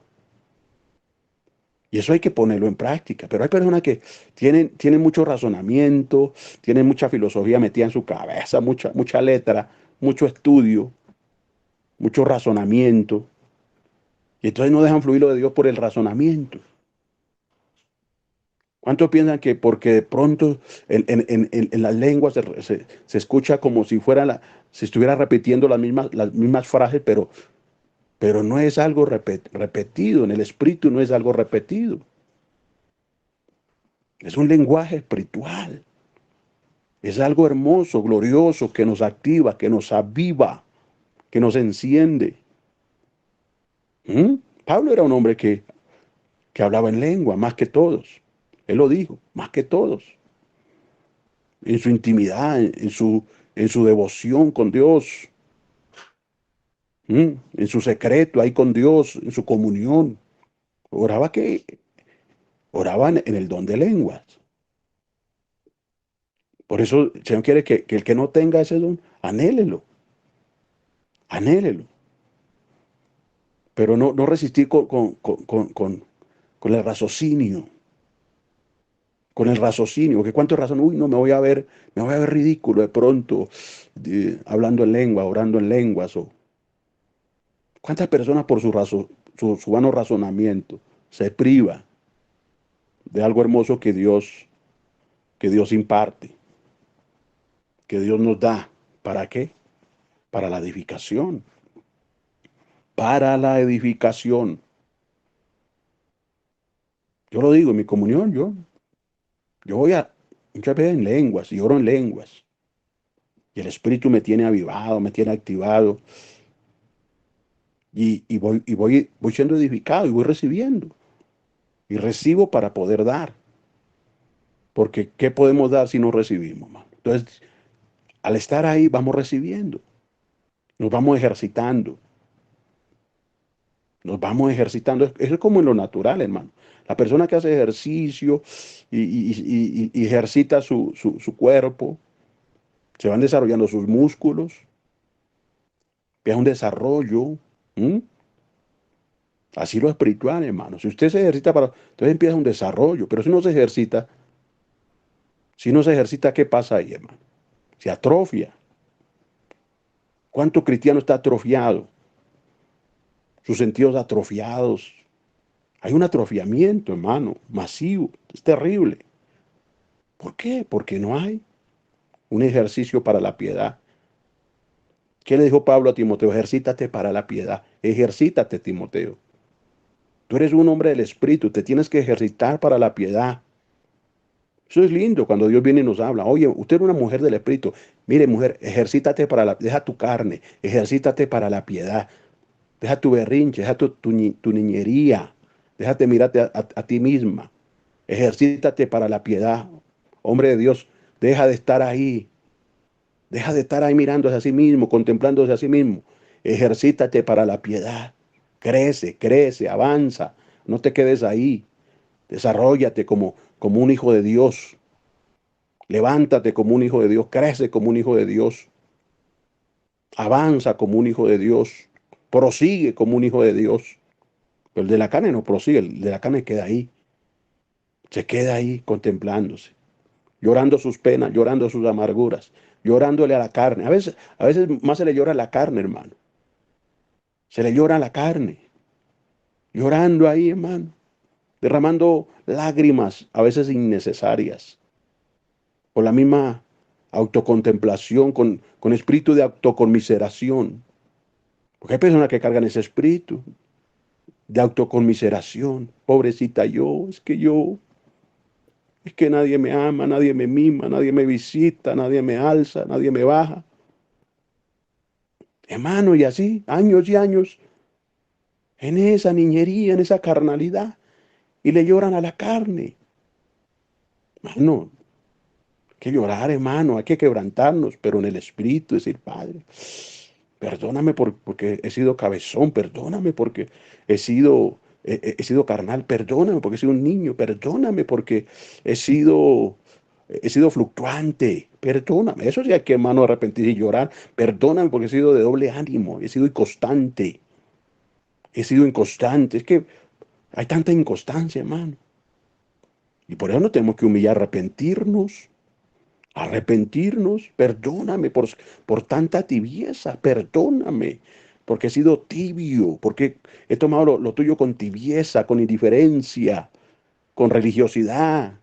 Speaker 1: Y eso hay que ponerlo en práctica. Pero hay personas que tienen mucho razonamiento, tienen mucha filosofía metida en su cabeza, mucha letra, mucho estudio, mucho razonamiento. Y entonces no dejan fluir lo de Dios por el razonamiento. ¿Cuántos piensan que porque de pronto en las lenguas se escucha como si se estuviera repitiendo las mismas frases, pero no es algo repetido, en el espíritu no es algo repetido. Es un lenguaje espiritual. Es algo hermoso, glorioso, que nos activa, que nos aviva, que nos enciende. ¿Mm? Pablo era un hombre que hablaba en lengua, más que todos. Él lo dijo, más que todos. En su intimidad, en su devoción con Dios, en su secreto ahí con Dios, en su comunión. Oraba oraba en el don de lenguas. Por eso el Señor quiere que el que no tenga ese don, anhélelo, anhélelo. Pero no resistir con el raciocinio, con el raciocinio, que cuánto razón, uy, no, me voy a ver ridículo de pronto, hablando en lengua, orando en lenguas, o cuántas personas por su vano razonamiento se priva de algo hermoso que Dios imparte, que Dios nos da. ¿Para qué? Para la edificación. Para la edificación. Yo lo digo en mi comunión, yo voy muchas veces en lenguas y oro en lenguas. Y el Espíritu me tiene avivado, me tiene activado. Y voy siendo edificado y voy recibiendo. Y recibo para poder dar. Porque ¿qué podemos dar si no recibimos, mano? Entonces, al estar ahí, vamos recibiendo. Nos vamos ejercitando. Nos vamos ejercitando. Eso es como en lo natural, hermano. La persona que hace ejercicio y ejercita su cuerpo, se van desarrollando sus músculos, empieza un desarrollo. ¿Mm? Así lo espiritual, hermano. Si usted se ejercita entonces empieza un desarrollo. Pero si no se ejercita, ¿qué pasa ahí, hermano? Se atrofia. ¿Cuánto cristiano está atrofiado? Sus sentidos atrofiados. Hay un atrofiamiento, hermano, masivo. Es terrible. ¿Por qué? Porque no hay un ejercicio para la piedad. ¿Qué le dijo Pablo a Timoteo? Ejercítate para la piedad. Ejercítate, Timoteo. Tú eres un hombre del Espíritu, te tienes que ejercitar para la piedad. Eso es lindo cuando Dios viene y nos habla. Oye, usted es una mujer del Espíritu. Mire, mujer, ejercítate deja tu carne, ejercítate para la piedad. Deja tu berrinche, deja tu niñería. Déjate mirarte a ti misma. Ejercítate para la piedad. Hombre de Dios, deja de estar ahí. Deja de estar ahí mirándose a sí mismo, contemplándose a sí mismo. Ejercítate para la piedad. Crece, crece, avanza. No te quedes ahí. Desarróllate como un hijo de Dios. Levántate como un hijo de Dios. Crece como un hijo de Dios. Avanza como un hijo de Dios. Prosigue como un hijo de Dios. Pero el de la carne no prosigue. El de la carne queda ahí. Se queda ahí contemplándose. llorando sus penas, llorando sus amarguras, llorándole a la carne. A veces más se le llora a la carne, hermano. Se le llora a la carne, llorando ahí, hermano, derramando lágrimas, a veces innecesarias, por la misma autocontemplación, con espíritu de autoconmiseración. Porque hay personas que cargan ese espíritu de autoconmiseración. Pobrecita yo, es que nadie me ama, nadie me mima, nadie me visita, nadie me alza, nadie me baja. Hermano, y así, años y años, en esa niñería, en esa carnalidad, y le lloran a la carne. Hermano, hay que llorar, hermano, hay que quebrantarnos, pero en el espíritu, decir, Padre, perdóname porque he sido cabezón, perdóname porque he sido carnal, perdóname porque he sido un niño, perdóname porque he sido, he sido fluctuante, perdóname. Eso sí hay que, hermano, arrepentir y llorar. Perdóname porque he sido de doble ánimo, he sido inconstante, he sido inconstante. Es que hay tanta inconstancia, hermano. Y por eso nos tenemos que humillar, arrepentirnos, perdóname por tanta tibieza, perdóname, porque he sido tibio, porque he tomado lo tuyo con tibieza, con indiferencia, con religiosidad,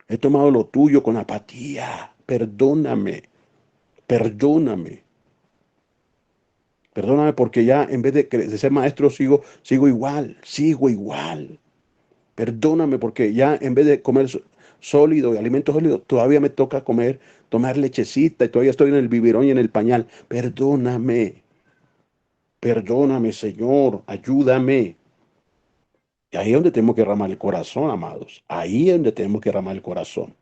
Speaker 1: he tomado lo tuyo con apatía, perdóname, perdóname porque ya en vez de ser maestro sigo igual, perdóname porque ya en vez de comer sólido y alimentos sólidos, todavía me toca tomar lechecita y todavía estoy en el biberón y en el pañal. Perdóname, Señor, ayúdame. Y ahí es donde tenemos que derramar el corazón, amados. Ahí es donde tenemos que derramar el corazón.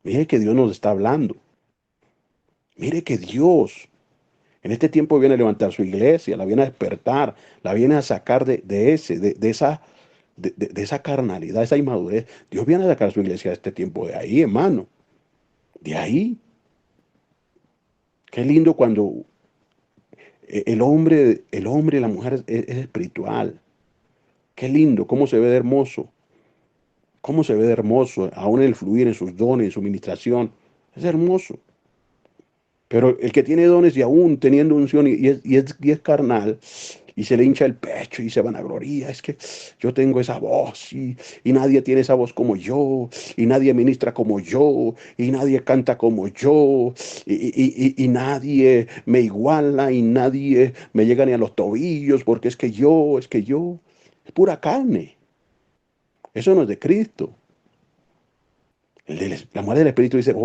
Speaker 1: Mire que Dios nos está hablando. Mire que Dios en este tiempo viene a levantar su iglesia, la viene a despertar, la viene a sacar de esa carnalidad, esa inmadurez. Dios viene a sacar su iglesia de este tiempo de ahí, hermano. De ahí. Qué lindo cuando el hombre y la mujer es espiritual. Qué lindo, cómo se ve de hermoso. Cómo se ve de hermoso, aún el fluir en sus dones, en su ministración. Es hermoso. Pero el que tiene dones y aún teniendo unción y es carnal, y se le hincha el pecho y se vanagloria, es que yo tengo esa voz y nadie tiene esa voz como yo, y nadie ministra como yo, y nadie canta como yo, y nadie me iguala, y nadie me llega ni a los tobillos, porque es pura carne. Eso no es de Cristo. La mujer del Espíritu dice,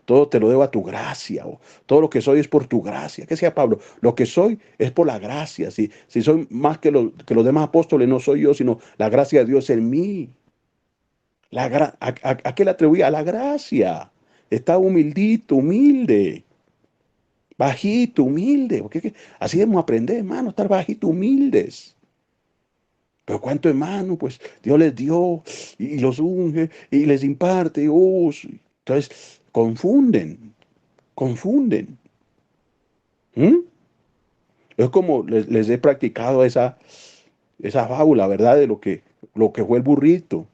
Speaker 1: todo te lo debo a tu gracia, o todo lo que soy es por tu gracia. ¿Qué decía Pablo? Lo que soy es por la gracia. Si soy más que los demás apóstoles, no soy yo, sino la gracia de Dios en mí. ¿A qué le atribuía? A la gracia. Está humildito, humilde, bajito, humilde. Porque así debemos aprender, hermano, estar bajito, humildes. Pero cuánto hermano, pues Dios les dio y los unge y les imparte. Entonces confunden. ¿Mm? Es como les he practicado esa fábula, ¿verdad? De lo que fue el burrito.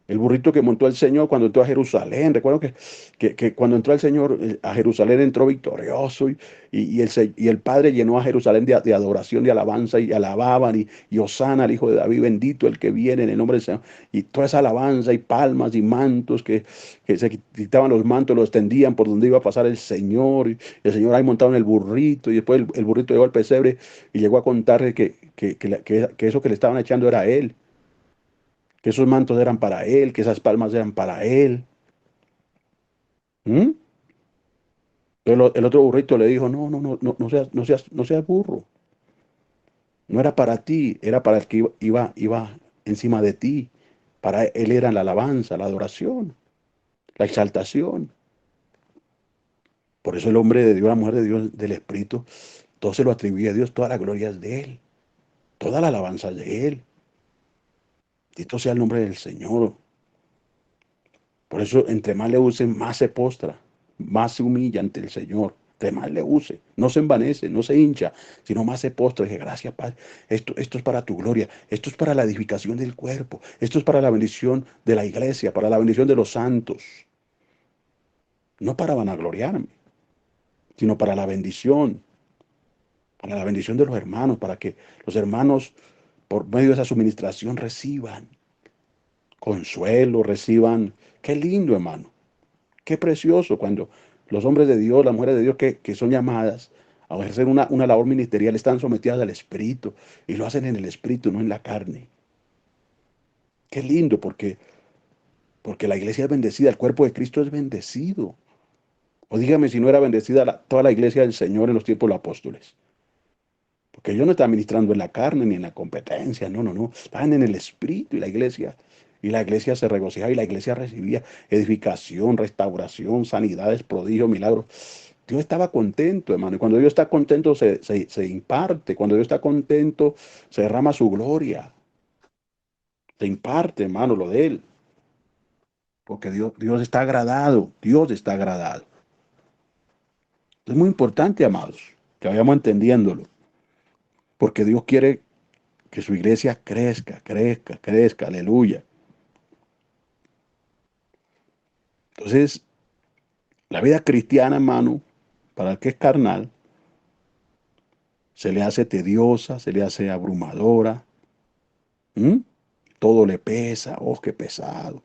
Speaker 1: El burrito que montó el Señor cuando entró a Jerusalén. Recuerdo que cuando entró el Señor a Jerusalén entró victorioso y el Padre llenó a Jerusalén de adoración, de alabanza y alababan y Hosana, el Hijo de David, bendito el que viene en el nombre del Señor. Y toda esa alabanza y palmas y mantos que se quitaban los mantos, los extendían por donde iba a pasar el Señor. Y el Señor ahí montado en el burrito y después el burrito llegó al pesebre y llegó a contarle que eso que le estaban echando era él, que esos mantos eran para él, que esas palmas eran para él. ¿Mm? Pero el otro burrito le dijo, no, no, no, no, no seas burro. No era para ti, era para el que iba encima de ti. Para él era la alabanza, la adoración, la exaltación. Por eso el hombre de Dios, la mujer de Dios, del Espíritu, todo se lo atribuye a Dios, toda la gloria es de Él, toda la alabanza es de Él. Dito sea el nombre del Señor. Por eso, entre más le usen, más se postra, más se humilla ante el Señor. entre más le use, no se envanece, no se hincha, sino más se postra. Dije, gracias, Padre, esto es para tu gloria, esto es para la edificación del cuerpo, esto es para la bendición de la iglesia, para la bendición de los santos, no para vanagloriarme, sino para la bendición de los hermanos, para que los hermanos, por medio de esa suministración, reciban consuelo, reciban. Qué lindo, hermano. Qué precioso cuando los hombres de Dios, las mujeres de Dios que son llamadas a ejercer una labor ministerial están sometidas al Espíritu y lo hacen en el Espíritu, no en la carne. Qué lindo porque la iglesia es bendecida, el cuerpo de Cristo es bendecido. O dígame si no era bendecida toda la iglesia del Señor en los tiempos de los apóstoles. Porque ellos no estaban ministrando en la carne ni en la competencia, no, no, no. Estaban en el Espíritu y la iglesia se regocijaba y la iglesia recibía edificación, restauración, sanidades, prodigios, milagros. Dios estaba contento, hermano. Y cuando Dios está contento, se imparte. Cuando Dios está contento, se derrama su gloria. Se imparte, hermano, lo de Él. Porque Dios está agradado. Dios está agradado. Es muy importante, amados, que vayamos entendiéndolo. Porque Dios quiere que su iglesia crezca, crezca, crezca. Aleluya. Entonces, la vida cristiana, hermano, para el que es carnal, se le hace tediosa, se le hace abrumadora. ¿Mm? Todo le pesa. Oh, qué pesado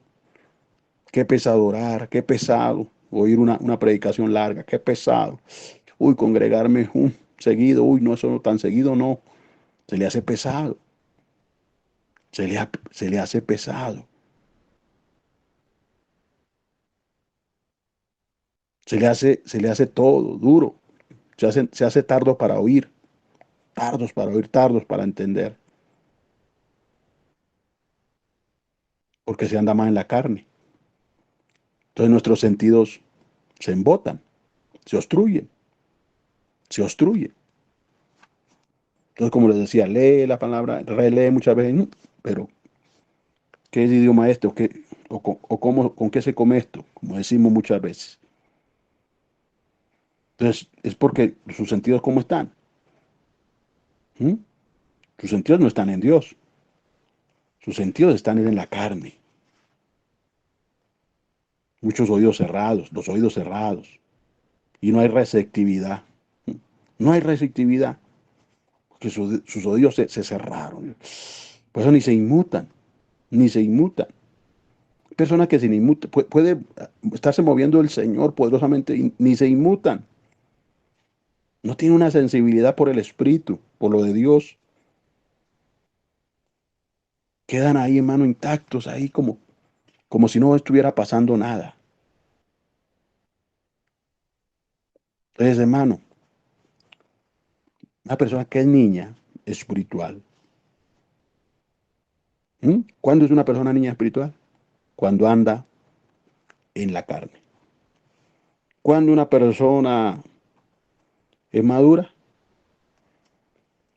Speaker 1: orar, qué pesado oír una predicación larga, qué pesado. Uy, congregarme seguido, uy, no, eso no tan seguido, no. Se le hace pesado, se le hace pesado. Se le hace todo duro. Se hace tardos para oír, tardos para entender, porque se anda más en la carne. Entonces nuestros sentidos se embotan, se obstruyen, se obstruyen. Entonces, como les decía, lee la palabra, relee muchas veces, pero ¿qué es idioma este? ¿O cómo, con qué se come esto? Como decimos muchas veces. Entonces, es porque sus sentidos, ¿cómo están? ¿Mm? Sus sentidos no están en Dios. Sus sentidos están en la carne. Muchos oídos cerrados, los oídos cerrados. Y no hay receptividad. ¿Mm? No hay receptividad. Porque sus oídos se cerraron. Por eso ni se inmutan. Ni se inmutan. Personas que se inmutan, puede estarse moviendo el Señor poderosamente y ni se inmutan. No tiene una sensibilidad por el Espíritu, por lo de Dios. Quedan ahí, hermano, intactos, ahí como si no estuviera pasando nada. Entonces, hermano, una persona que es niña espiritual. ¿Cuándo es una persona niña espiritual? Cuando anda en la carne. Cuando una persona es madura,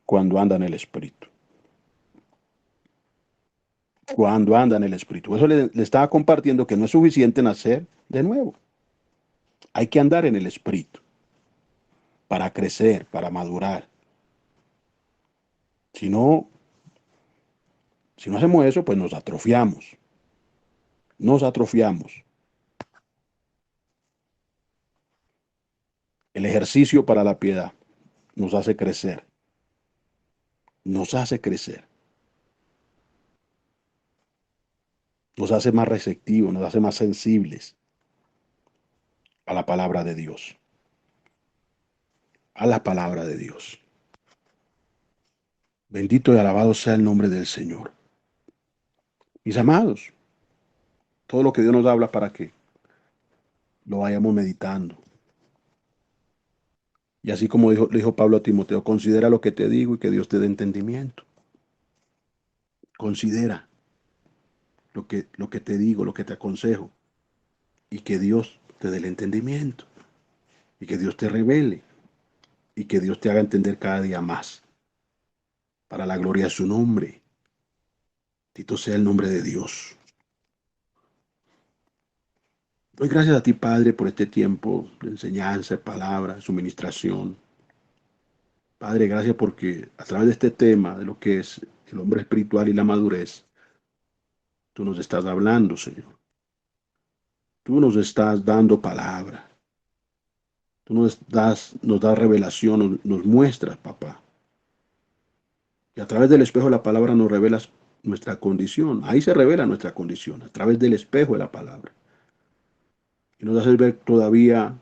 Speaker 1: cuando anda en el Espíritu. Cuando anda en el Espíritu. Eso le estaba compartiendo que no es suficiente nacer de nuevo. Hay que andar en el Espíritu para crecer, para madurar. Si no, si no hacemos eso, pues nos atrofiamos. Nos atrofiamos. El ejercicio para la piedad nos hace crecer. Nos hace crecer. Nos hace más receptivos, nos hace más sensibles a la palabra de Dios. A la palabra de Dios. Bendito y alabado sea el nombre del Señor. Mis amados, todo lo que Dios nos habla para que lo vayamos meditando. Y así como le dijo Pablo a Timoteo, considera lo que te digo y que Dios te dé entendimiento. Considera lo que te digo, lo que te aconsejo, y que Dios te dé el entendimiento, y que Dios te revele, y que Dios te haga entender cada día más, para la gloria de su nombre. Bendito sea el nombre de Dios. Doy gracias a ti, Padre, por este tiempo de enseñanza, de palabra, de suministración. Padre, gracias porque a través de este tema, de lo que es el hombre espiritual y la madurez, tú nos estás hablando, Señor. Tú nos estás dando palabra. Tú nos das revelación, nos muestras, papá. Y a través del espejo de la palabra nos revelas nuestra condición. Ahí se revela nuestra condición, a través del espejo de la palabra. Y nos haces ver todavía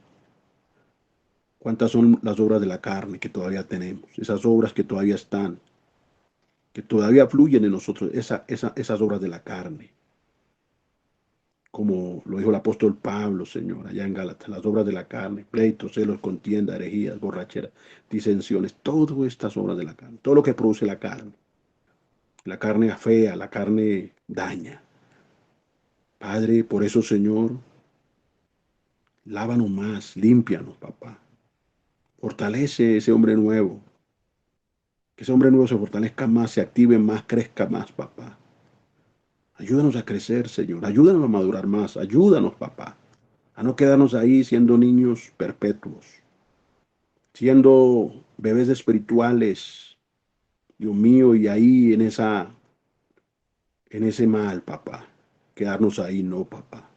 Speaker 1: cuántas son las obras de la carne que todavía tenemos, esas obras que todavía están, que todavía fluyen en nosotros, esas obras de la carne. Como lo dijo el apóstol Pablo, Señor, allá en Gálatas, las obras de la carne, pleitos, celos, contienda, herejías, borracheras, disensiones, todas estas obras de la carne, todo lo que produce la carne afea, la carne daña. Padre, por eso, Señor, lávanos más, límpianos, papá. Fortalece ese hombre nuevo, que ese hombre nuevo se fortalezca más, se active más, crezca más, papá. Ayúdanos a crecer, Señor, ayúdanos a madurar más, ayúdanos, papá, a no quedarnos ahí siendo niños perpetuos, siendo bebés espirituales, Dios mío, y ahí en ese mal, papá. Quedarnos ahí, no, papá.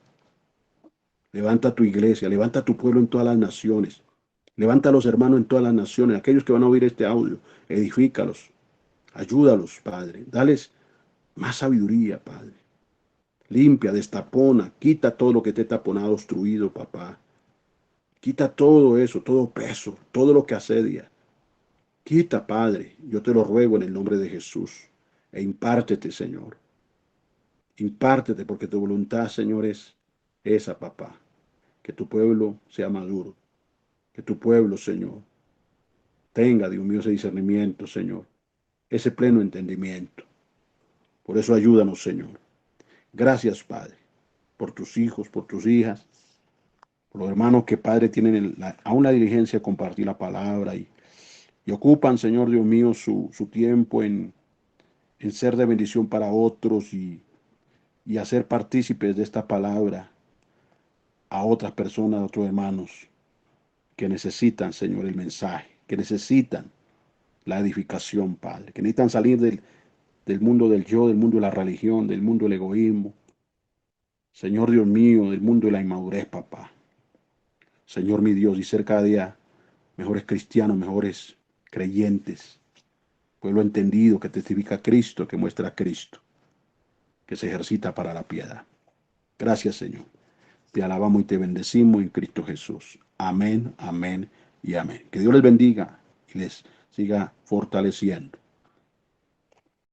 Speaker 1: Levanta tu iglesia, levanta tu pueblo en todas las naciones. Levanta a los hermanos en todas las naciones, aquellos que van a oír este audio, edifícalos, ayúdalos, Padre. Dales más sabiduría, Padre. Limpia, destapona, quita todo lo que te ha taponado, obstruido, papá. Quita todo eso, todo peso, todo lo que asedia. Quita, Padre, yo te lo ruego en el nombre de Jesús. E impártete, Señor. Impártete porque tu voluntad, Señor, es esa, papá. Que tu pueblo sea maduro. Que tu pueblo, Señor, tenga, Dios mío, ese discernimiento, Señor. Ese pleno entendimiento. Por eso ayúdanos, Señor. Gracias, Padre, por tus hijos, por tus hijas, por los hermanos que, Padre, tienen aún la diligencia de compartir la palabra y ocupan, Señor Dios mío, su tiempo en ser de bendición para otros y hacer partícipes de esta palabra a otras personas, a otros hermanos que necesitan, Señor, el mensaje, que necesitan la edificación, Padre, que necesitan salir del mundo del yo, del mundo de la religión, del mundo del egoísmo, Señor Dios mío, del mundo de la inmadurez, papá. Señor mi Dios, y ser cada día mejores cristianos, mejores creyentes, pueblo entendido que testifica a Cristo, que muestra a Cristo, que se ejercita para la piedad. Gracias, Señor. Te alabamos y te bendecimos en Cristo Jesús. Amén, amén y amén. Que Dios les bendiga y les siga fortaleciendo.